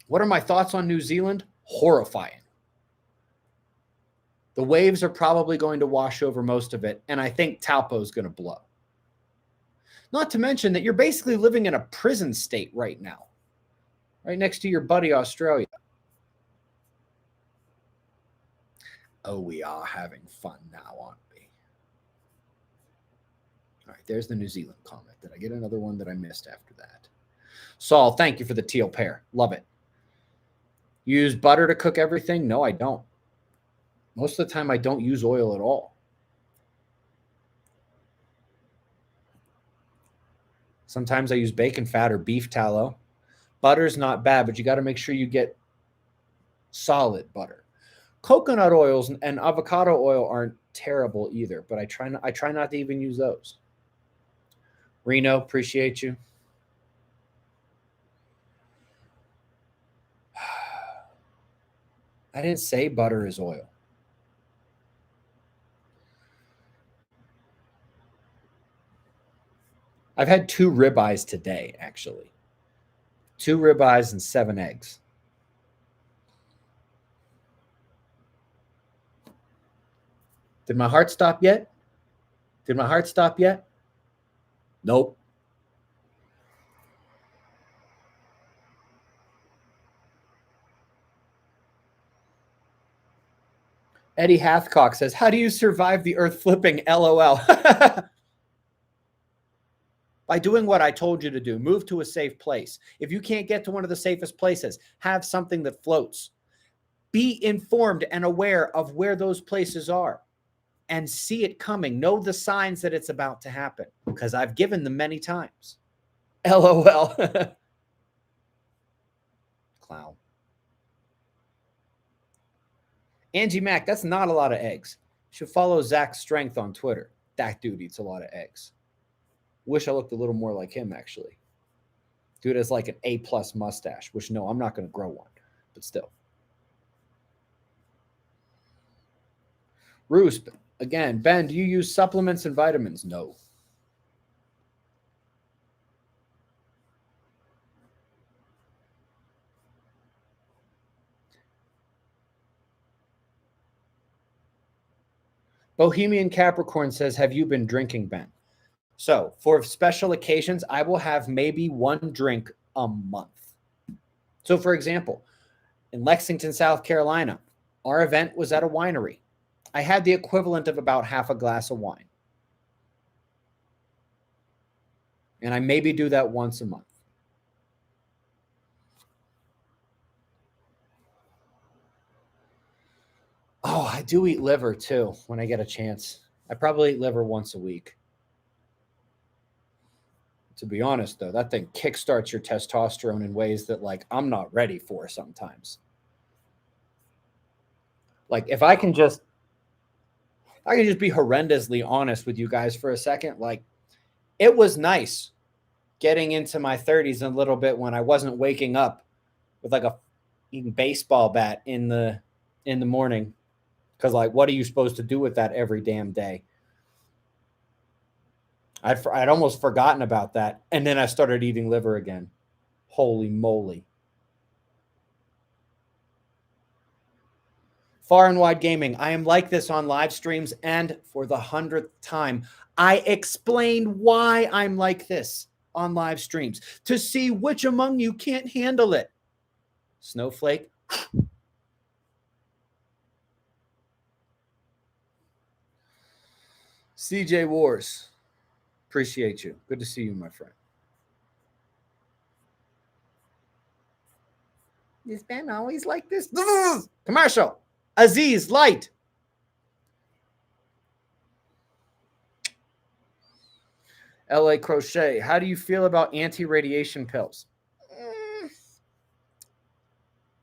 What are my thoughts on New Zealand? Horrifying. The waves are probably going to wash over most of it, and I think Taupo is going to blow. Not to mention that you're basically living in a prison state right now, right next to your buddy Australia. Oh, we are having fun now, aren't we? All right, there's the New Zealand comment. Did I get another one that I missed after that? Saul, thank you for the teal pair. Love it. You use butter to cook everything? No, I don't. Most of the time, I don't use oil at all. Sometimes I use bacon fat or beef tallow. Butter's not bad, but you got to make sure you get solid butter. Coconut oils and avocado oil aren't terrible either, but I try not to even use those. Reno, appreciate you. I didn't say butter is oil. I've had 2 ribeyes today, actually. 2 ribeyes and 7 eggs. Did my heart stop yet? Did my heart stop yet? Nope. Eddie Hathcock says, how do you survive the earth flipping? LOL. By doing what I told you to do. Move to a safe place. If you can't get to one of the safest places, have something that floats. Be informed and aware of where those places are and see it coming. Know the signs that it's about to happen, because I've given them many times. LOL. Clown. Angie Mack, that's not a lot of eggs. Should follow Zach's Strength on Twitter. That dude eats a lot of eggs. Wish I looked a little more like him, actually. Dude has like an A+ mustache, which no, I'm not going to grow one, but still. Roos, again, Ben, do you use supplements and vitamins? No. Bohemian Capricorn says, have you been drinking, Ben? So for special occasions, I will have maybe 1 drink a month. So for example, in Lexington, South Carolina, our event was at a winery. I had the equivalent of about half a glass of wine. And I maybe do that once a month. Oh, I do eat liver too when I get a chance. I probably eat liver once a week. To be honest, though, that thing kickstarts your testosterone in ways that, like, I'm not ready for sometimes. Like, if I can just be horrendously honest with you guys for a second. Like, it was nice getting into my 30s a little bit when I wasn't waking up with like a baseball bat in the morning. Because, like, what are you supposed to do with that every damn day? I'd almost forgotten about that. And then I started eating liver again. Holy moly. Far and Wide Gaming. I am like this on live streams. And for the 100th time, I explain why I'm like this on live streams to see which among you can't handle it. Snowflake. CJ Wars. Appreciate you. Good to see you, my friend. Is Ben always like this? Commercial. Aziz Light. LA Crochet. How do you feel about anti-radiation pills?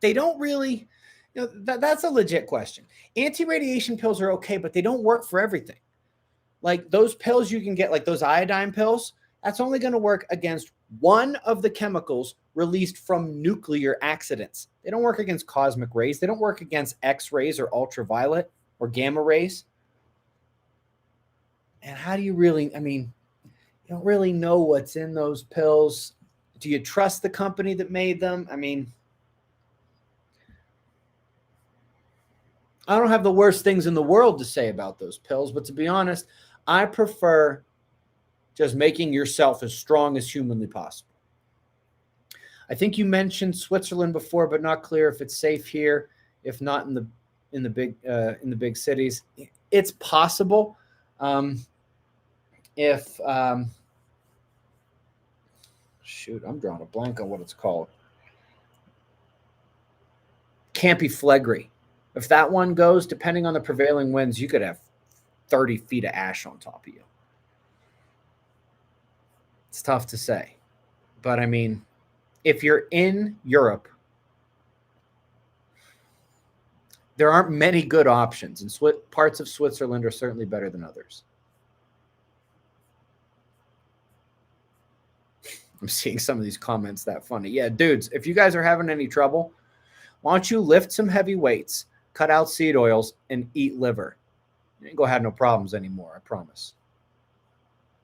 They don't really, that's a legit question. Anti-radiation pills are okay, but they don't work for everything. Like those pills you can get, like those iodine pills, that's only going to work against one of the chemicals released from nuclear accidents. They don't work against cosmic rays. They don't work against X-rays or ultraviolet or gamma rays. And how do you really, you don't really know what's in those pills. Do you trust the company that made them? I don't have the worst things in the world to say about those pills, but to be honest, I prefer just making yourself as strong as humanly possible. I think you mentioned Switzerland before, but not clear if it's safe here, if not in the big cities. It's possible. Shoot, I'm drawing a blank on what it's called. Campiflegri. If that one goes, depending on the prevailing winds, you could have 30 feet of ash on top of you. It's tough to say. But if you're in Europe, there aren't many good options. And parts of Switzerland are certainly better than others. I'm seeing some of these comments that funny. Yeah, dudes, if you guys are having any trouble, why don't you lift some heavy weights, cut out seed oils, and eat liver? You ain't gonna have no problems anymore, I promise.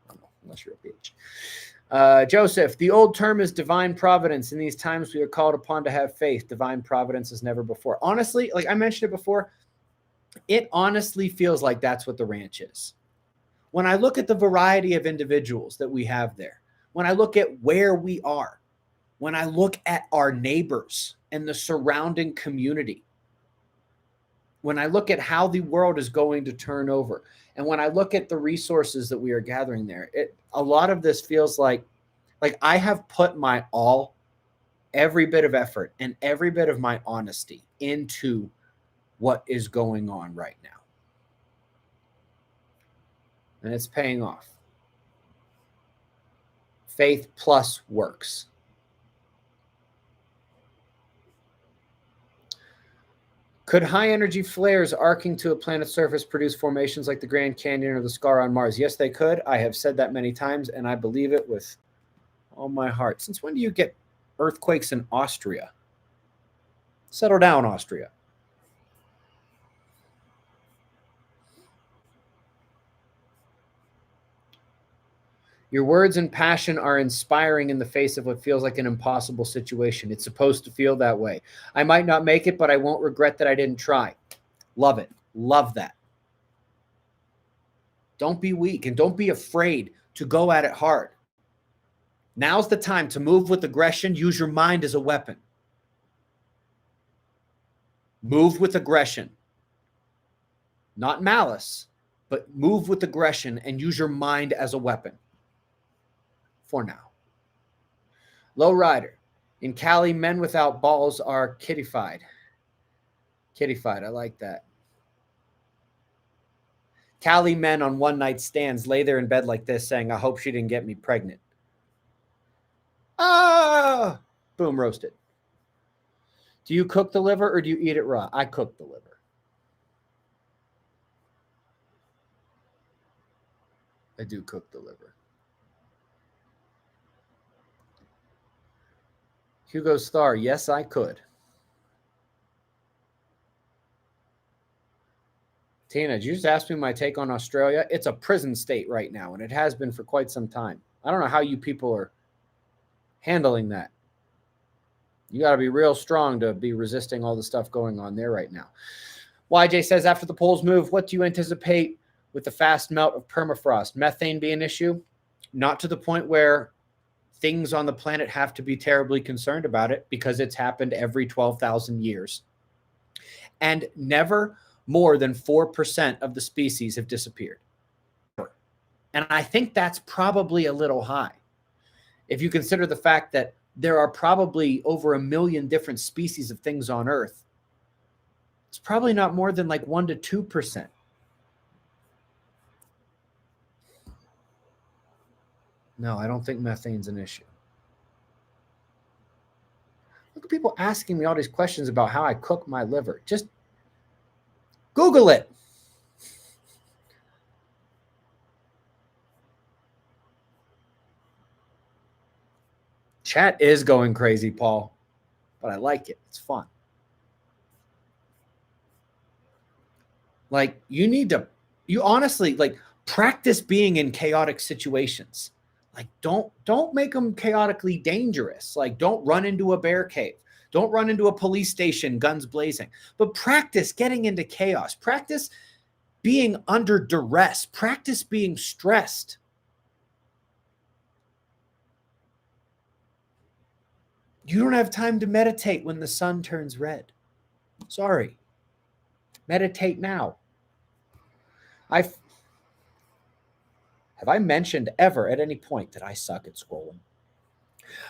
I don't know, unless you're a bitch. Joseph, the old term is divine providence. In these times, we are called upon to have faith. Divine providence as never before. Honestly, like I mentioned it before, it honestly feels like that's what the ranch is. When I look at the variety of individuals that we have there, when I look at where we are, when I look at our neighbors and the surrounding community, when I look at how the world is going to turn over, and when I look at the resources that we are gathering there, a lot of this feels like I have put my all, every bit of effort and every bit of my honesty into what is going on right now. And it's paying off. Faith plus works. Could high-energy flares arcing to a planet's surface produce formations like the Grand Canyon or the Scar on Mars? Yes, they could. I have said that many times, and I believe it with all my heart. Since when do you get earthquakes in Austria? Settle down, Austria. Your words and passion are inspiring in the face of what feels like an impossible situation. It's supposed to feel that way. I might not make it, but I won't regret that I didn't try. Love it. Love that. Don't be weak and don't be afraid to go at it hard. Now's the time to move with aggression. Use your mind as a weapon. Move with aggression. Not malice, but move with aggression and use your mind as a weapon. for now. Low rider. In Cali, men without balls are kittified. Kittified. I like that. Cali men on one-night stands lay there in bed like this saying, I hope she didn't get me pregnant. Ah! Boom, roasted. Do you cook the liver or do you eat it raw? I cook the liver. I do cook the liver. Hugo Star, yes, I could. Tina, did you just ask me my take on Australia? It's a prison state right now, and it has been for quite some time. I don't know how you people are handling that. You got to be real strong to be resisting all the stuff going on there right now. YJ says, after the poles move, what do you anticipate with the fast melt of permafrost? Methane be an issue? Not to the point where things on the planet have to be terribly concerned about it, because it's happened every 12,000 years. And never more than 4% of the species have disappeared. And I think that's probably a little high. If you consider the fact that there are probably over 1 million different species of things on Earth, it's probably not more than like 1 to 2%. No, I don't think methane's an issue. Look at people asking me all these questions about how I cook my liver. Just Google it. Chat is going crazy, Paul, but I like it. It's fun. Like, you honestly, like, practice being in chaotic situations. Like, don't make them chaotically dangerous. Like, don't run into a bear cave. Don't run into a police station, guns blazing. But practice getting into chaos. Practice being under duress. Practice being stressed. You don't have time to meditate when the sun turns red. Sorry. Meditate now. Have I mentioned ever at any point that I suck at scrolling?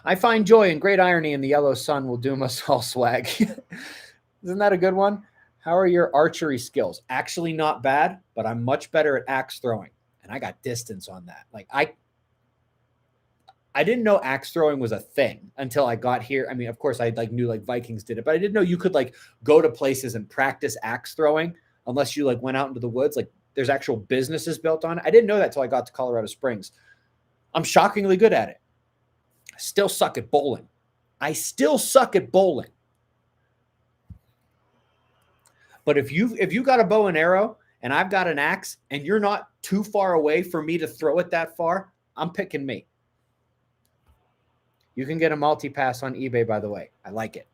I find joy and great irony in the yellow sun will doom us all, swag. Isn't that a good one? How are your archery skills? Actually not bad, but I'm much better at axe throwing. And I got distance on that. Like, I didn't know axe throwing was a thing until I got here. I mean, of course, I knew Vikings did it, but I didn't know you could go to places and practice axe throwing unless you went out into the woods. Like, there's actual businesses built on it. I didn't know that until I got to Colorado Springs. I'm shockingly good at it. I still suck at bowling. But if you got a bow and arrow and I've got an axe and you're not too far away for me to throw it that far, I'm picking me. You can get a multi-pass on eBay, by the way. I like it.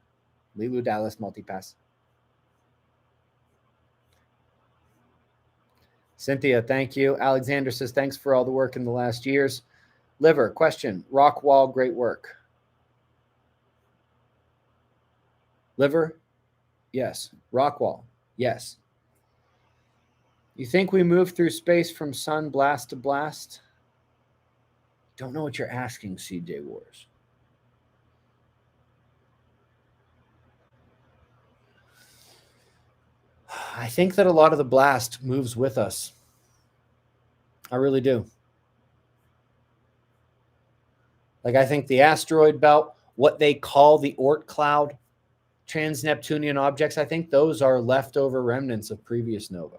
Lilu Dallas multi-pass. Cynthia, thank you. Alexander says, thanks for all the work in the last years. Liver, question. Rock wall, great work. Liver, yes. Rock wall, yes. You think we move through space from sun blast to blast? Don't know what you're asking, CJ Wars. I think that a lot of the blast moves with us. I really do. I think the asteroid belt, what they call the Oort cloud, trans-Neptunian objects, I think those are leftover remnants of previous nova.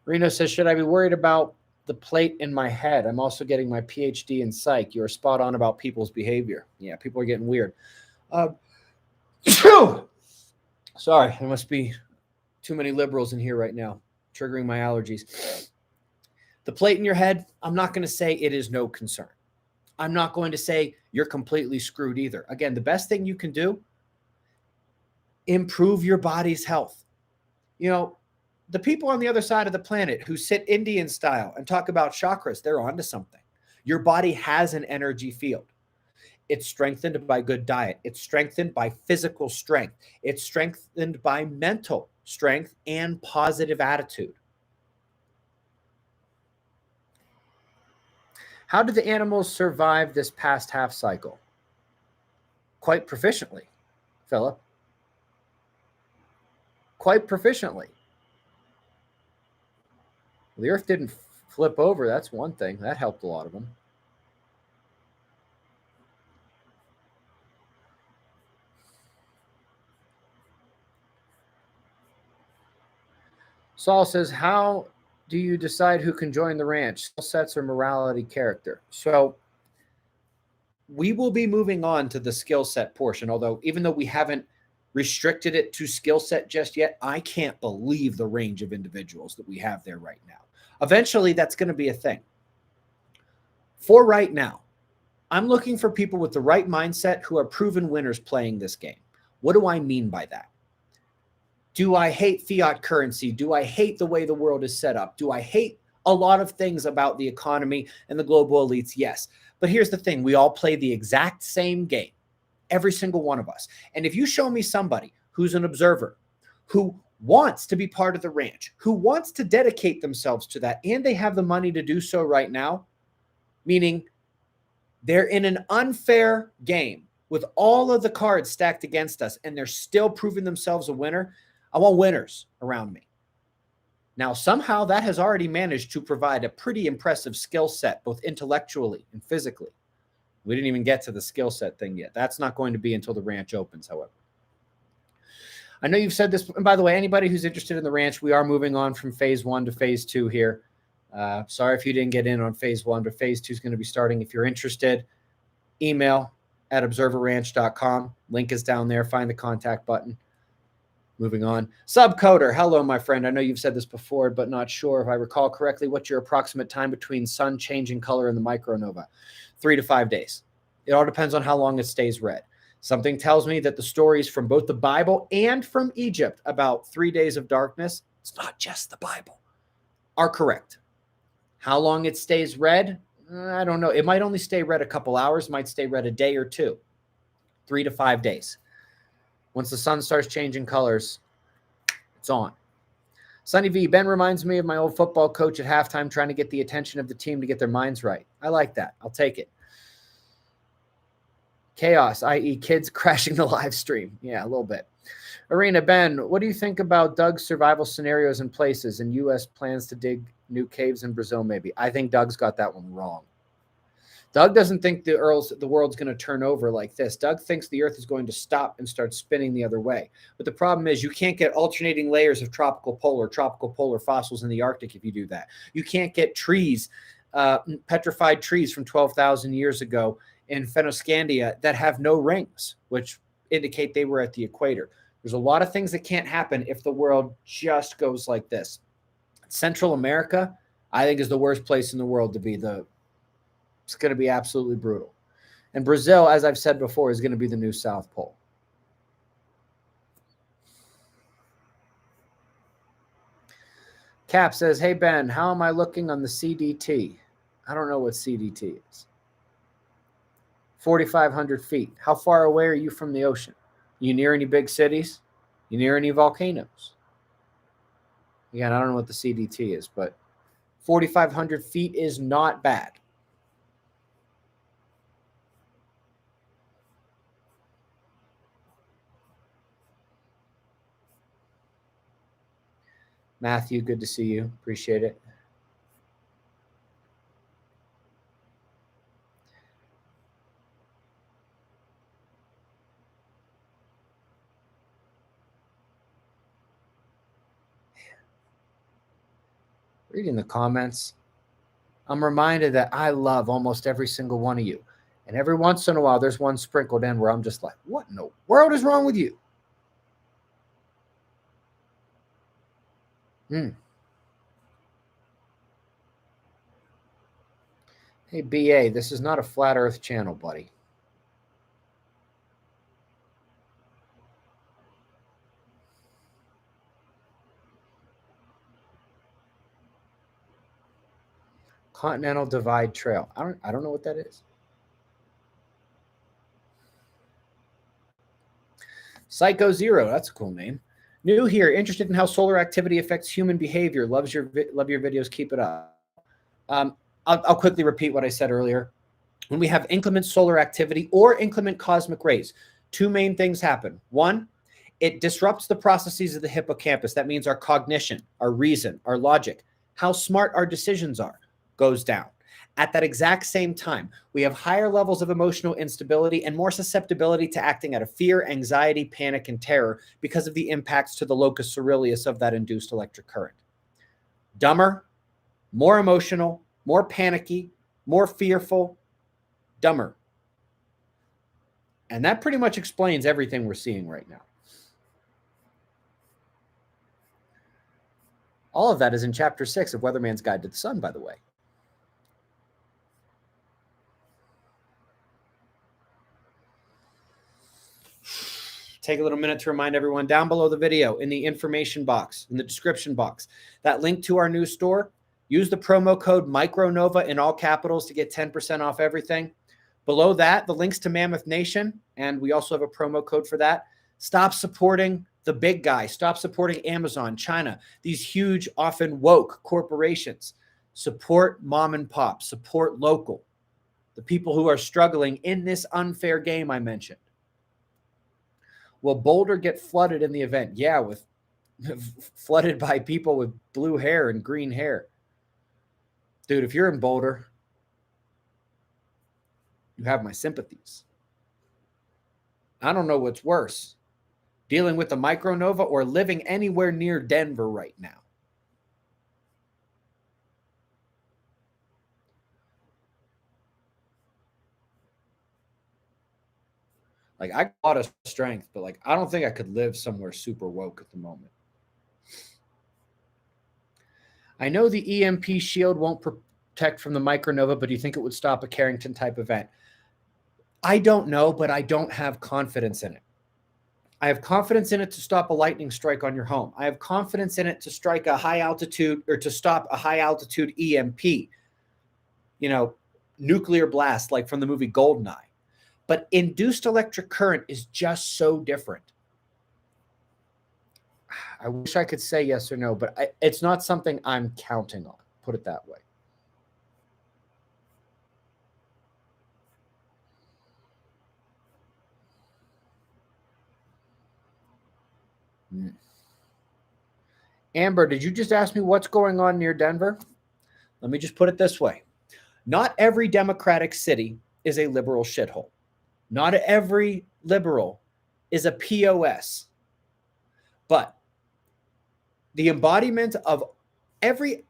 Reno says, should I be worried about the plate in my head? I'm also getting my PhD in psych. You're spot on about people's behavior. Yeah, people are getting weird. Sorry, there must be too many liberals in here right now, triggering my allergies. The plate in your head, I'm not going to say it is no concern. I'm not going to say you're completely screwed either. Again, the best thing you can do, improve your body's health. The people on the other side of the planet who sit Indian style and talk about chakras, they're onto something. Your body has an energy field. It's strengthened by good diet. It's strengthened by physical strength. It's strengthened by mental strength and positive attitude. How did the animals survive this past half cycle? Quite proficiently, Philip. Quite proficiently. The earth didn't flip over. That's one thing. That helped a lot of them. Saul says, how do you decide who can join the ranch? Skill sets or morality character? So we will be moving on to the skill set portion, although even though we haven't restricted it to skill set just yet, I can't believe the range of individuals that we have there right now. Eventually, that's going to be a thing. For right now, I'm looking for people with the right mindset who are proven winners playing this game. What do I mean by that? Do I hate fiat currency? Do I hate the way the world is set up? Do I hate a lot of things about the economy and the global elites? Yes. But here's the thing. We all play the exact same game, every single one of us. And if you show me somebody who's an observer, who wants to be part of the ranch, who wants to dedicate themselves to that, and they have the money to do so right now, meaning they're in an unfair game with all of the cards stacked against us, and they're still proving themselves a winner, I want winners around me. Now, somehow that has already managed to provide a pretty impressive skill set, both intellectually and physically. We didn't even get to the skill set thing yet. That's not going to be until the ranch opens, however. I know you've said this, and by the way, anybody who's interested in the ranch, we are moving on from phase 1 to phase 2 here. Sorry if you didn't get in on phase 1, but phase 2 is going to be starting. If you're interested, email at observerranch.com. Link is down there. Find the contact button. Moving on. Subcoder. Hello, my friend. I know you've said this before, but not sure if I recall correctly. What's your approximate time between sun changing color and the micronova? 3 to 5 days. It all depends on how long it stays red. Something tells me that the stories from both the Bible and from Egypt about 3 days of darkness, it's not just the Bible, are correct. How long it stays red? I don't know. It might only stay red a couple hours, might stay red a day or two. 3 to 5 days. Once the sun starts changing colors, it's on. Sonny V, Ben reminds me of my old football coach at halftime trying to get the attention of the team to get their minds right. I like that. I'll take it. Chaos, i.e. kids crashing the live stream. Yeah, a little bit. Arena, Ben, what do you think about Doug's survival scenarios and places and U.S. plans to dig new caves in Brazil maybe? I think Doug's got that one wrong. Doug doesn't think the world's going to turn over like this. Doug thinks the earth is going to stop and start spinning the other way. But the problem is you can't get alternating layers of tropical polar fossils in the Arctic if you do that. You can't get trees, petrified trees from 12,000 years ago in Fennoscandia that have no rings, which indicate they were at the equator. There's a lot of things that can't happen if the world just goes like this. Central America, I think, is the worst place in the world to be. It's going to be absolutely brutal. And Brazil, as I've said before, is going to be the new South Pole. Cap says, hey, Ben, how am I looking on the CDT? I don't know what CDT is. 4,500 feet. How far away are you from the ocean? You near any big cities? You near any volcanoes? Again, I don't know what the CDT is, but 4,500 feet is not bad. Matthew, good to see you. Appreciate it. Reading the comments, I'm reminded that I love almost every single one of you. And every once in a while, there's one sprinkled in where I'm just like, what in the world is wrong with you? Hey, BA, this is not a flat earth channel, buddy. Continental Divide Trail. I don't know what that is. Psycho Zero. That's a cool name. New here. Interested in how solar activity affects human behavior. Love your videos. Keep it up. I'll quickly repeat what I said earlier. When we have inclement solar activity or inclement cosmic rays, two main things happen. One, it disrupts the processes of the hippocampus. That means our cognition, our reason, our logic, how smart our decisions are, goes down. At that exact same time, we have higher levels of emotional instability and more susceptibility to acting out of fear, anxiety, panic, and terror because of the impacts to the locus coeruleus of that induced electric current. Dumber, more emotional, more panicky, more fearful, dumber. And that pretty much explains everything we're seeing right now. All of that is in Chapter 6 of Weatherman's Guide to the Sun, by the way. Take a little minute to remind everyone down below the video in the information box, in the description box, that link to our new store. Use the promo code MicroNova in all capitals to get 10% off everything. Below that, the links to Mammoth Nation, and we also have a promo code for that. Stop supporting the big guy. Stop supporting Amazon, China, these huge, often woke corporations. Support mom and pop. Support local. The people who are struggling in this unfair game I mentioned. Will Boulder get flooded in the event? Yeah, with flooded by people with blue hair and green hair. Dude, if you're in Boulder, you have my sympathies. I don't know what's worse, dealing with the micronova or living anywhere near Denver right now. Like, I got a lot of strength, but like, I don't think I could live somewhere super woke at the moment. I know the EMP shield won't protect from the micronova, but do you think it would stop a Carrington type event? I don't know, but I don't have confidence in it. I have confidence in it to stop a lightning strike on your home. I have confidence in it to strike a high altitude or to stop a high altitude EMP, nuclear blast, like from the movie Goldeneye. But induced electric current is just so different. I wish I could say yes or no, but it's not something I'm counting on. Put it that way. Amber, did you just ask me what's going on near Denver? Let me just put it this way. Not every Democratic city is a liberal shithole. Not every liberal is a POS. But the embodiment of every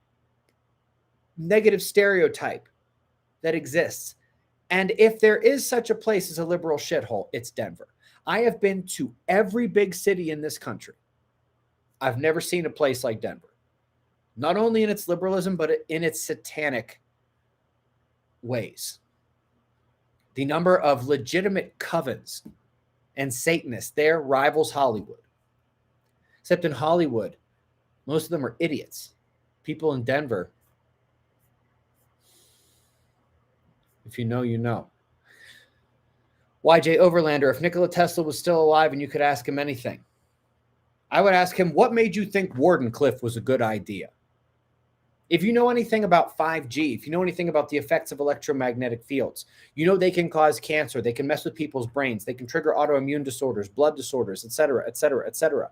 negative stereotype that exists, and if there is such a place as a liberal shithole, it's Denver. I have been to every big city in this country. I've never seen a place like Denver. Not only in its liberalism, but in its satanic ways. The number of legitimate covens and Satanists there rivals Hollywood. Except in Hollywood, most of them are idiots. People in Denver, if you know, you know. YJ Overlander, if Nikola Tesla was still alive and you could ask him anything, I would ask him, what made you think Wardenclyffe was a good idea? If you know anything about 5G, if you know anything about the effects of electromagnetic fields, you know they can cause cancer, they can mess with people's brains, they can trigger autoimmune disorders, blood disorders, et cetera, et cetera, et cetera.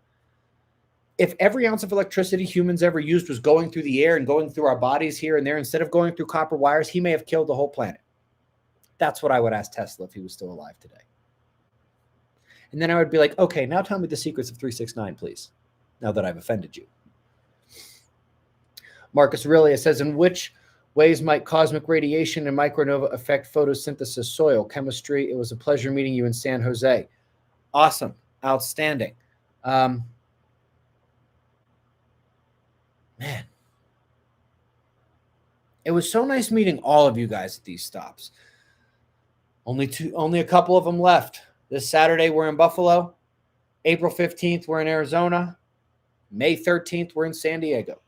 If every ounce of electricity humans ever used was going through the air and going through our bodies here and there, instead of going through copper wires, he may have killed the whole planet. That's what I would ask Tesla if he was still alive today. And then I would be like, okay, now tell me the secrets of 369, please, now that I've offended you. Marcus Aurelia says, in which ways might cosmic radiation and micronova affect photosynthesis, soil, chemistry? It was a pleasure meeting you in San Jose. Awesome. Outstanding. Man. It was so nice meeting all of you guys at these stops. Only a couple of them left. This Saturday, we're in Buffalo. April 15th, we're in Arizona. May 13th, we're in San Diego.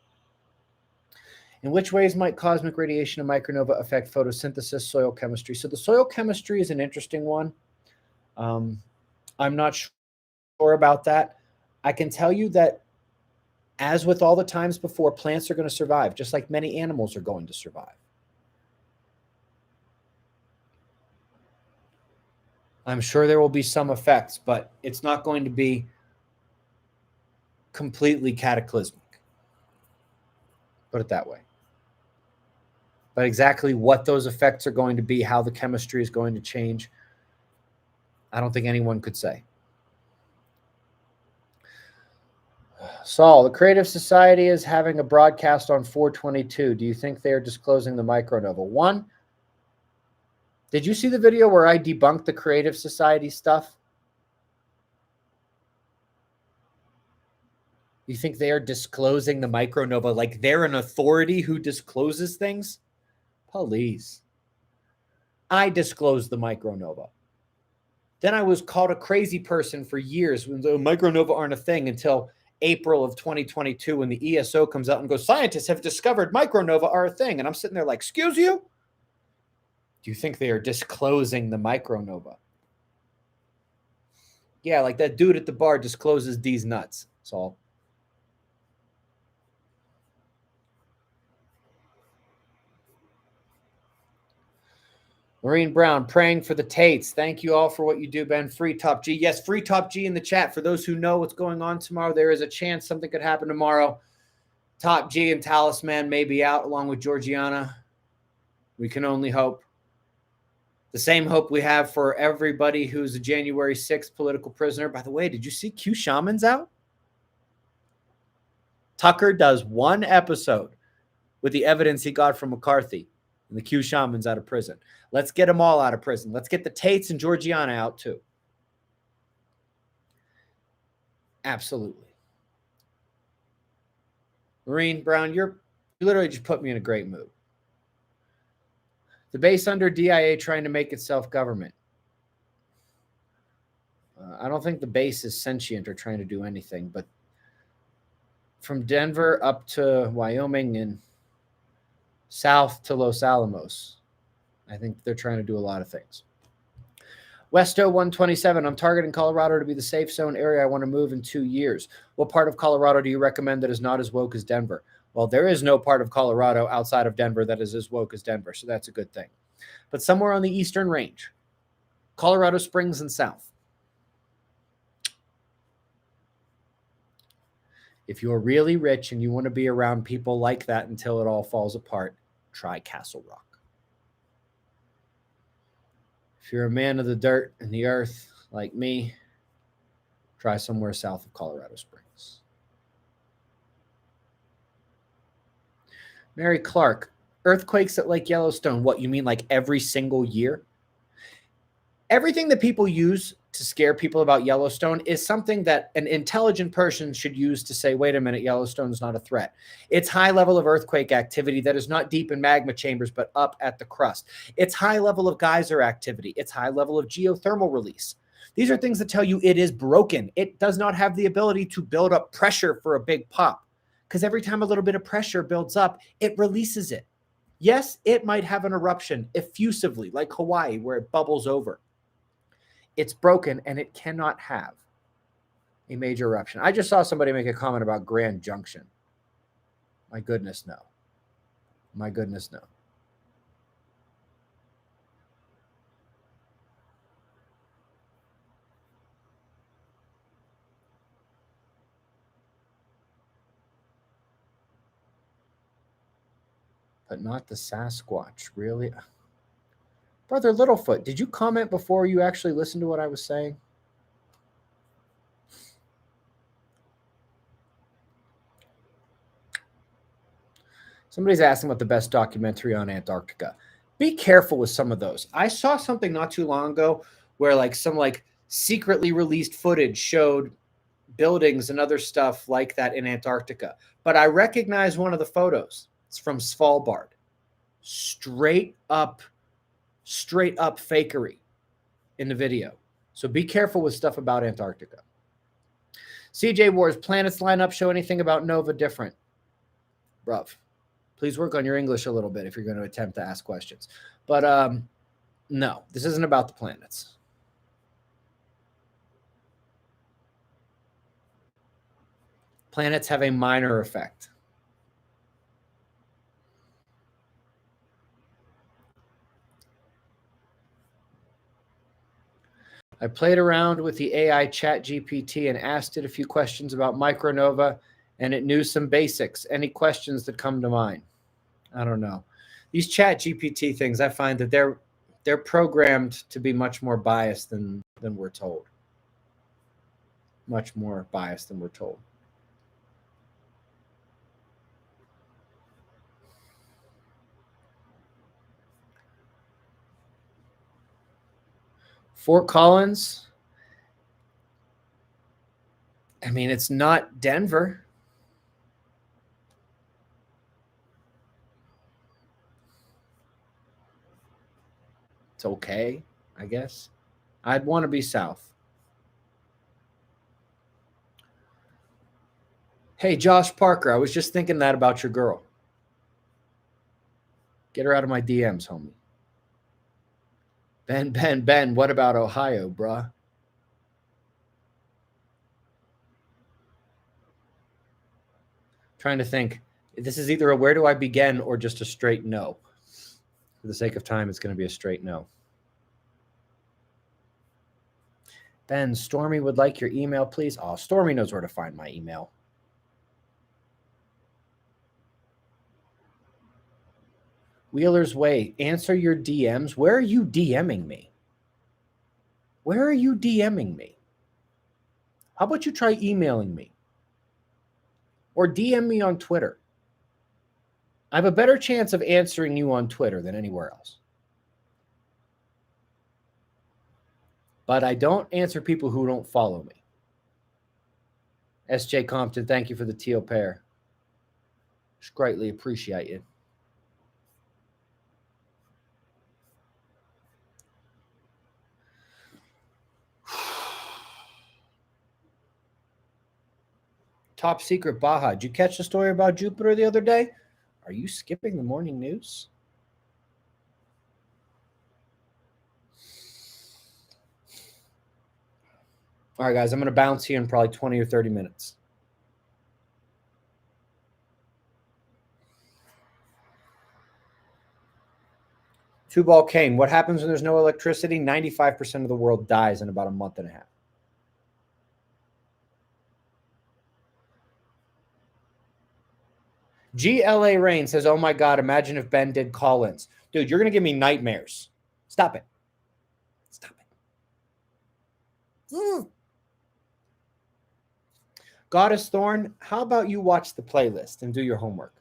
In which ways might cosmic radiation and micronova affect photosynthesis, soil chemistry? So the soil chemistry is an interesting one. I'm not sure about that. I can tell you that, as with all the times before, plants are going to survive, just like many animals are going to survive. I'm sure there will be some effects, but it's not going to be completely cataclysmic. Put it that way. But exactly what those effects are going to be, how the chemistry is going to change, I don't think anyone could say. Saul, the Creative Society is having a broadcast on 4/22. Do you think they are disclosing the micronova? One, did you see the video where I debunked the Creative Society stuff? You think they are disclosing the micronova like they're an authority who discloses things? Please. I disclosed the micronova. Then I was called a crazy person for years when the micronova aren't a thing until April of 2022 when the ESO comes out and goes, scientists have discovered micronova are a thing. And I'm sitting there like, excuse you? Do you think they are disclosing the micronova? Yeah, like that dude at the bar discloses these nuts. That's all. Maureen Brown, praying for the Tates. Thank you all for what you do, Ben. Free Top G. Yes, Free Top G in the chat. For those who know what's going on tomorrow, there is a chance something could happen tomorrow. Top G and Talisman may be out along with Georgiana. We can only hope. The same hope we have for everybody who's a January 6th political prisoner. By the way, did you see Q Shaman's out? Tucker does one episode with the evidence he got from McCarthy, and the Q Shaman's out of prison. Let's get them all out of prison. Let's get the Tates and Georgiana out too. Absolutely. Maureen Brown, you literally just put me in a great mood. The base under DIA trying to make itself government. I don't think the base is sentient or trying to do anything, but from Denver up to Wyoming and south to Los Alamos, I think they're trying to do a lot of things. Westo 127, I'm targeting Colorado to be the safe zone area I want to move in 2 years. What part of Colorado do you recommend that is not as woke as Denver? Well, there is no part of Colorado outside of Denver that is as woke as Denver, so that's a good thing. But somewhere on the eastern range, Colorado Springs and south. If you're really rich and you want to be around people like that until it all falls apart, try Castle Rock. If you're a man of the dirt and the earth like me, try somewhere south of Colorado Springs. Mary Clark, earthquakes at Lake Yellowstone. What, you mean like every single year? Everything that people use to scare people about Yellowstone is something that an intelligent person should use to say, wait a minute, Yellowstone's not a threat. It's high level of earthquake activity that is not deep in magma chambers, but up at the crust. It's high level of geyser activity. It's high level of geothermal release. These are things that tell you it is broken. It does not have the ability to build up pressure for a big pop, because every time a little bit of pressure builds up, it releases it. Yes, it might have an eruption effusively, like Hawaii, where it bubbles over. It's broken and it cannot have a major eruption. I just saw somebody make a comment about Grand Junction. My goodness, no. My goodness, no. But not the Sasquatch, really? Brother Littlefoot, did you comment before you actually listened to what I was saying? Somebody's asking what the best documentary on Antarctica. Be careful with some of those. I saw something not too long ago where like some like secretly released footage showed buildings and other stuff like that in Antarctica. But I recognize one of the photos. It's from Svalbard. Straight up fakery in the video. So be careful with stuff about Antarctica. CJ Wars, planets line up, show anything about Nova different? Bruv, please work on your English a little bit if you're going to attempt to ask questions. But no, this isn't about the planets. Planets have a minor effect. I played around with the AI Chat GPT and asked it a few questions about Micronova, and it knew some basics. Any questions that come to mind? I don't know. These Chat GPT things, I find that they're programmed to be much more biased than we're told. Much more biased than we're told. Fort Collins. I mean, it's not Denver. It's okay, I guess. I'd want to be south. Hey, Josh Parker, I was just thinking that about your girl. Get her out of my DMs, homie. Ben, what about Ohio, bruh? Trying to think. This is either a where do I begin or just a straight no. For the sake of time, it's going to be a straight no. Ben, Stormy would like your email, please. Oh, Stormy knows where to find my email. Wheeler's Way, answer your DMs. Where are you DMing me? Where are you DMing me? How about you try emailing me? Or DM me on Twitter. I have a better chance of answering you on Twitter than anywhere else. But I don't answer people who don't follow me. S.J. Compton, thank you for the teal pair. Just greatly appreciate you. Top secret Baja. Did you catch the story about Jupiter the other day? Are you skipping the morning news? All right, guys, I'm going to bounce here in probably 20 or 30 minutes. Two-ball Kane. What happens when there's no electricity? 95% of the world dies in about a month and a half. GLA Rain says, oh my God, imagine if Ben did call-ins. Dude, you're going to give me nightmares. Stop it. Stop it. Goddess Thorn, how about you watch the playlist and do your homework?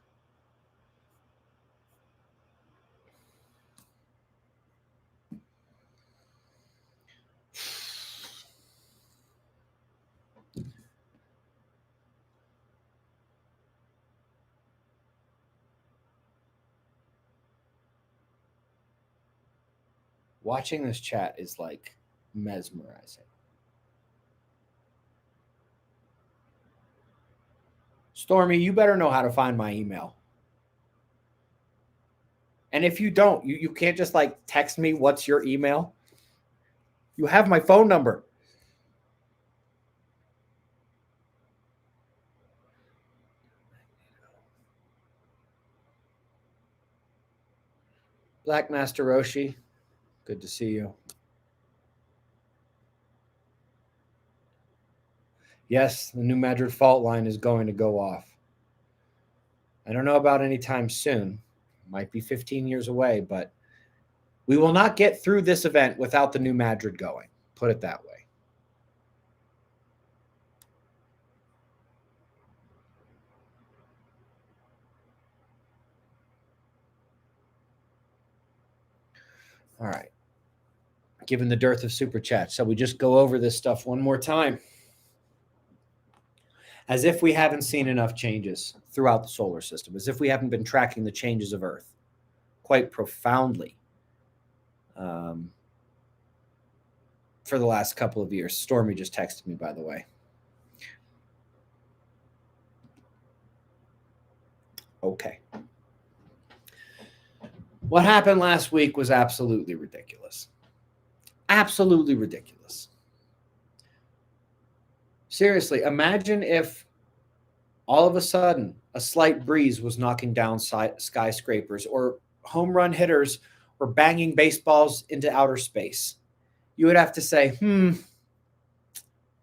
Watching this chat is like mesmerizing. Stormy, you better know how to find my email. And if you don't, you can't just like text me what's your email. You have my phone number. Black Master Roshi, good to see you. Yes, the New Madrid fault line is going to go off. I don't know about anytime soon. Might be 15 years away, but we will not get through this event without the New Madrid going. Put it that way. All right. Given the dearth of super chats, shall we just go over this stuff one more time? As if we haven't seen enough changes throughout the solar system, as if we haven't been tracking the changes of Earth quite profoundly for the last couple of years. Stormy just texted me, by the way. Okay. What happened last week was absolutely ridiculous. Absolutely ridiculous. Seriously, imagine if all of a sudden a slight breeze was knocking down skyscrapers, or home run hitters were banging baseballs into outer space. you would have to say,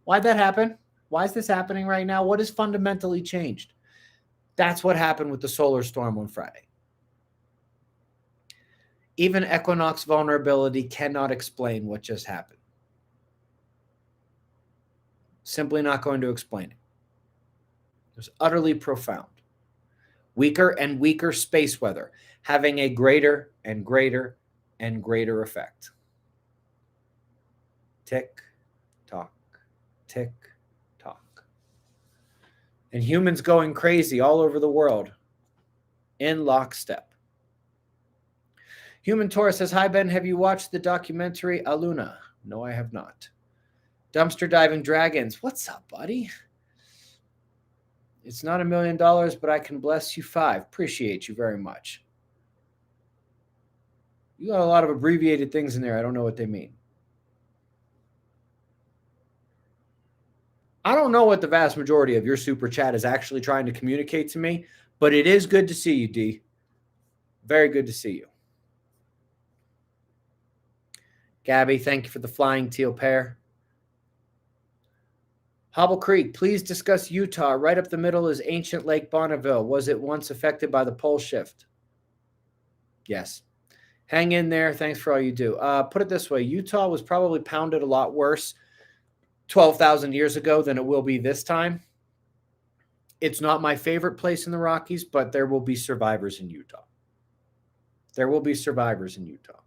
why'd that happen? Why is this happening right now? What has fundamentally changed? That's what happened with the solar storm on Friday. Even equinox vulnerability cannot explain what just happened. Simply not going to explain it. It was utterly profound. Weaker and weaker space weather having a greater and greater and greater effect. Tick, tock, tick, tock. And humans going crazy all over the world in lockstep. Human Taurus says, hi, Ben. Have you watched the documentary Aluna? No, I have not. Dumpster Diving Dragons. What's up, buddy? It's not $1 million, but I can bless you 5. Appreciate you very much. You got a lot of abbreviated things in there. I don't know what they mean. I don't know what the vast majority of your super chat is actually trying to communicate to me, but it is good to see you, D. Very good to see you. Gabby, thank you for the flying teal pair. Hobble Creek, please discuss Utah. Right up the middle is ancient Lake Bonneville. Was it once affected by the pole shift? Yes. Hang in there. Thanks for all you do. Put it this way. Utah was probably pounded a lot worse 12,000 years ago than it will be this time. It's not my favorite place in the Rockies, but there will be survivors in Utah. There will be survivors in Utah.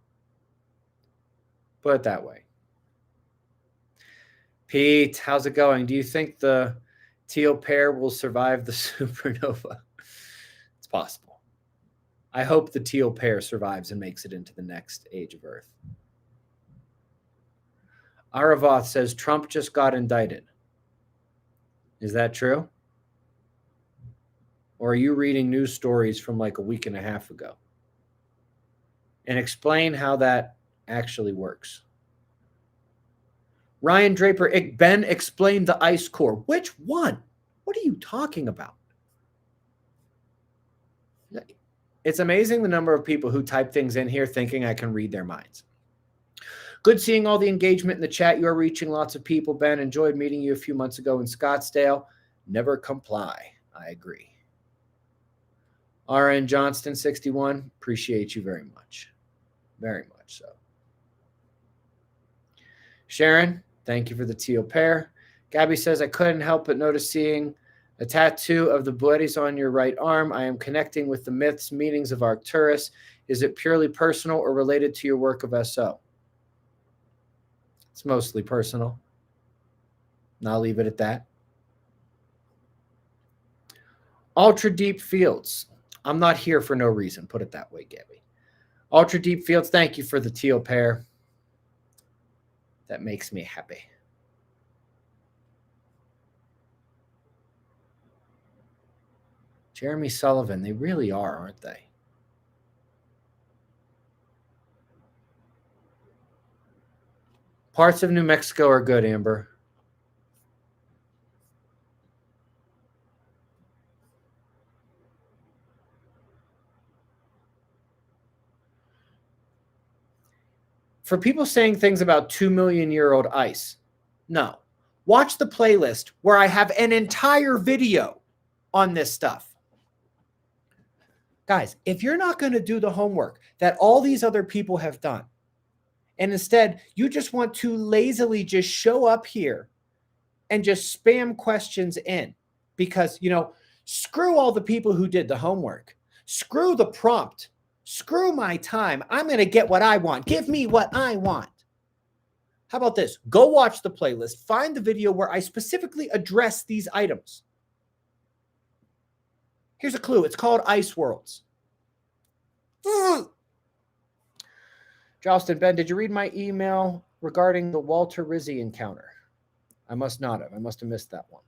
Put it that way. Pete, how's it going? Do you think the teal pair will survive the supernova? It's possible. I hope the teal pair survives and makes it into the next age of Earth. Aravath says Trump just got indicted. Is that true? Or are you reading news stories from like a week and a half ago? And explain how that actually works. Ryan Draper, Ben explained the ice core. Which one? What are you talking about? It's amazing the number of people who type things in here thinking I can read their minds. Good seeing all the engagement in the chat. You are reaching lots of people, Ben. Enjoyed meeting you a few months ago in Scottsdale. Never comply. I agree. RN Johnston, 61. Appreciate you very much. Very much so. Sharon, thank you for the teal pair. Gabby says, I couldn't help but notice seeing a tattoo of the Boetes on your right arm. I am connecting with the myths, meanings of Arcturus. Is it purely personal or related to your work of SO? It's mostly personal. And I'll leave it at that. Ultra Deep Fields. I'm not here for no reason. Put it that way, Gabby. Ultra Deep Fields, thank you for the teal pair. That makes me happy. Jeremy Sullivan, they really are, aren't they? Parts of New Mexico are good, Amber. For people saying things about 2 million year old ice, no. Watch the playlist where I have an entire video on this stuff. Guys, if you're not going to do the homework that all these other people have done, and instead you just want to lazily just show up here and just spam questions in because, screw all the people who did the homework. Screw the prompt. Screw my time. I'm going to get what I want. Give me what I want. How about this? Go watch the playlist. Find the video where I specifically address these items. Here's a clue. It's called Ice Worlds. Charleston, Ben, did you read my email regarding the Walter Rizzi encounter? I must not have. I must have missed that one.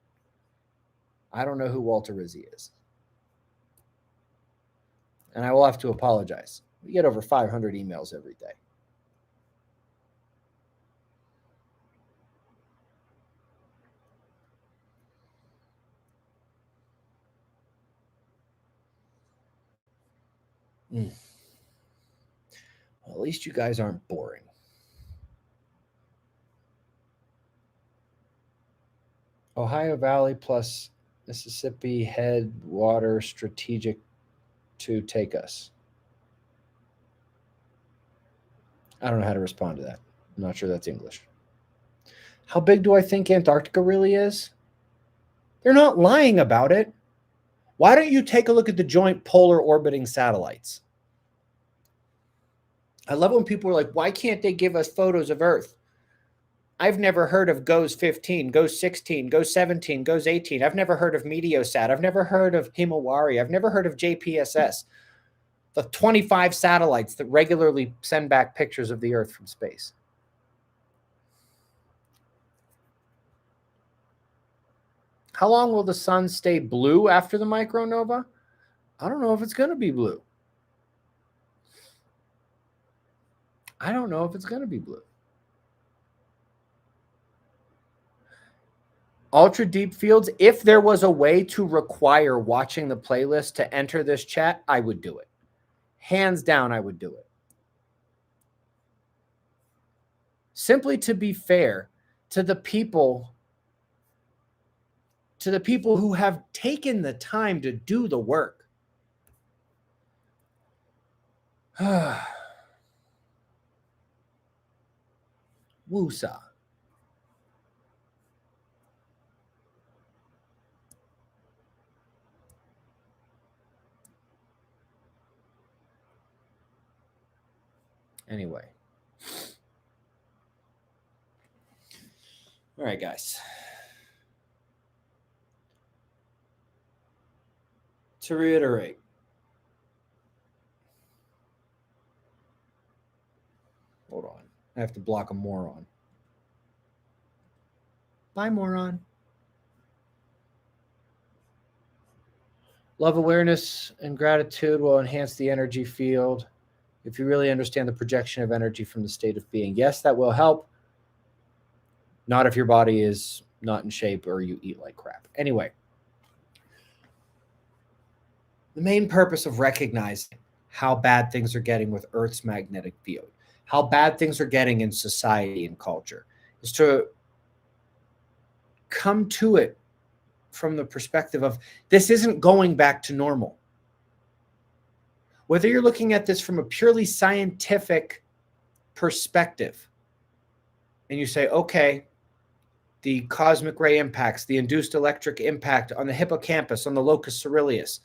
I don't know who Walter Rizzi is. And I will have to apologize. We get over 500 emails every day. Well, at least you guys aren't boring. Ohio Valley plus Mississippi headwater strategic to take us. I don't know how to respond to that. I'm not sure that's English. How big do I think Antarctica really is? They're not lying about it. Why don't you take a look at the Joint Polar Orbiting Satellites? I love when people are like, why can't they give us photos of Earth? I've never heard of GOES 15, GOES 16, GOES 17, GOES 18. I've never heard of Meteosat. I've never heard of Himawari. I've never heard of JPSS. The 25 satellites that regularly send back pictures of the Earth from space. How long will the sun stay blue after the micronova? I don't know if it's going to be blue. I don't know if it's going to be blue. Ultra deep fields, if there was a way to require watching the playlist to enter this chat, I would do it. Hands down, I would do it. Simply to be fair to the people who have taken the time to do the work. Woosah. Anyway. All right, guys. To reiterate, hold on. I have to block a moron. Bye, moron. Love, awareness, and gratitude will enhance the energy field if you really understand the projection of energy from the state of being. Yes, that will help. Not if your body is not in shape or you eat like crap. Anyway, the main purpose of recognizing how bad things are getting with Earth's magnetic field, how bad things are getting in society and culture, is to come to it from the perspective of this isn't going back to normal. Whether you're looking at this from a purely scientific perspective and you say, okay, the cosmic ray impacts, the induced electric impact on the hippocampus, on the locus coeruleus.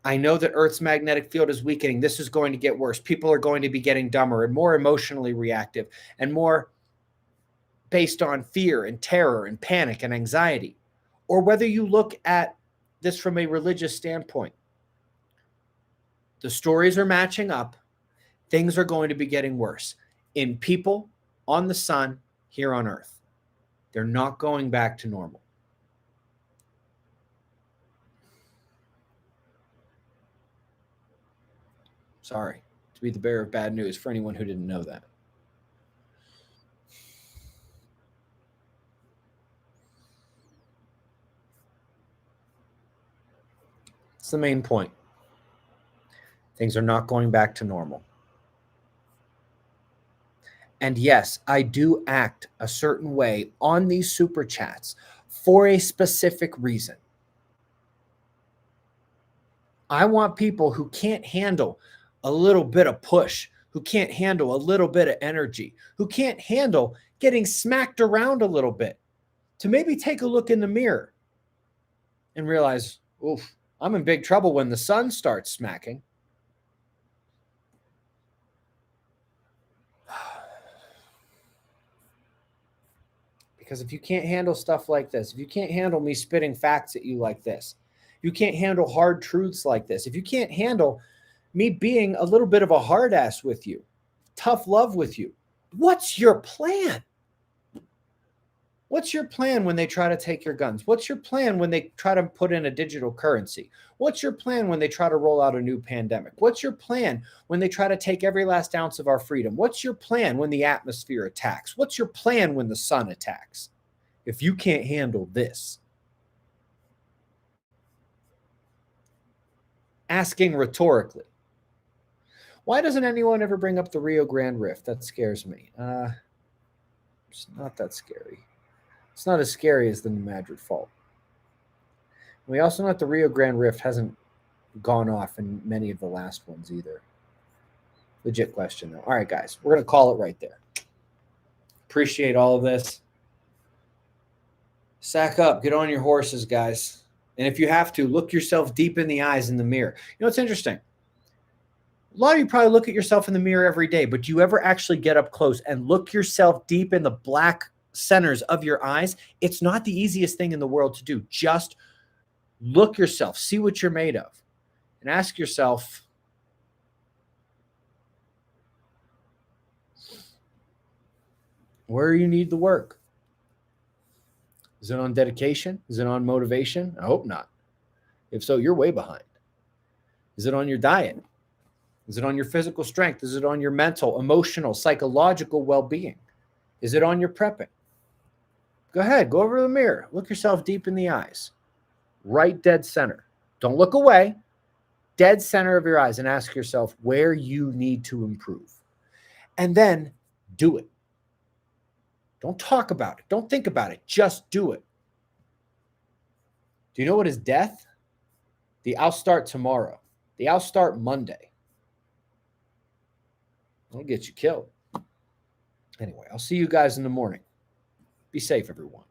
I know that Earth's magnetic field is weakening. This is going to get worse. People are going to be getting dumber and more emotionally reactive and more based on fear and terror and panic and anxiety. Or whether you look at this from a religious standpoint, the stories are matching up. Things are going to be getting worse in people, on the sun, here on Earth. They're not going back to normal. Sorry to be the bearer of bad news for anyone who didn't know that. It's the main point. Things are not going back to normal. And yes, I do act a certain way on these super chats for a specific reason. I want people who can't handle a little bit of push, who can't handle a little bit of energy, who can't handle getting smacked around a little bit, to maybe take a look in the mirror and realize, oof, I'm in big trouble when the sun starts smacking. Because if you can't handle stuff like this, if you can't handle me spitting facts at you like this, you can't handle hard truths like this, if you can't handle me being a little bit of a hard ass with you, tough love with you, what's your plan? What's your plan when they try to take your guns? What's your plan when they try to put in a digital currency? What's your plan when they try to roll out a new pandemic? What's your plan when they try to take every last ounce of our freedom? What's your plan when the atmosphere attacks? What's your plan when the sun attacks? If you can't handle this, asking rhetorically, why doesn't anyone ever bring up the Rio Grande Rift? That scares me. It's not that scary. It's not as scary as the New Madrid Fault. We also know that the Rio Grande Rift hasn't gone off in many of the last ones either. Legit question, though. All right, guys, we're going to call it right there. Appreciate all of this. Sack up. Get on your horses, guys. And if you have to, look yourself deep in the eyes in the mirror. You know, it's interesting. A lot of you probably look at yourself in the mirror every day, but do you ever actually get up close and look yourself deep in the black centers of your eyes? It's not the easiest thing in the world to do. Just look yourself, see what you're made of, and ask yourself, where you need the work. Is it on dedication? Is it on motivation? I hope not. If so, you're way behind. Is it on your diet? Is it on your physical strength? Is it on your mental, emotional, psychological well-being? Is it on your prepping? Go ahead, go over the mirror. Look yourself deep in the eyes. Right dead center. Don't look away. Dead center of your eyes and ask yourself where you need to improve. And then do it. Don't talk about it. Don't think about it. Just do it. Do you know what is death? The I'll start tomorrow. The I'll start Monday. That'll get you killed. Anyway, I'll see you guys in the morning. Be safe, everyone.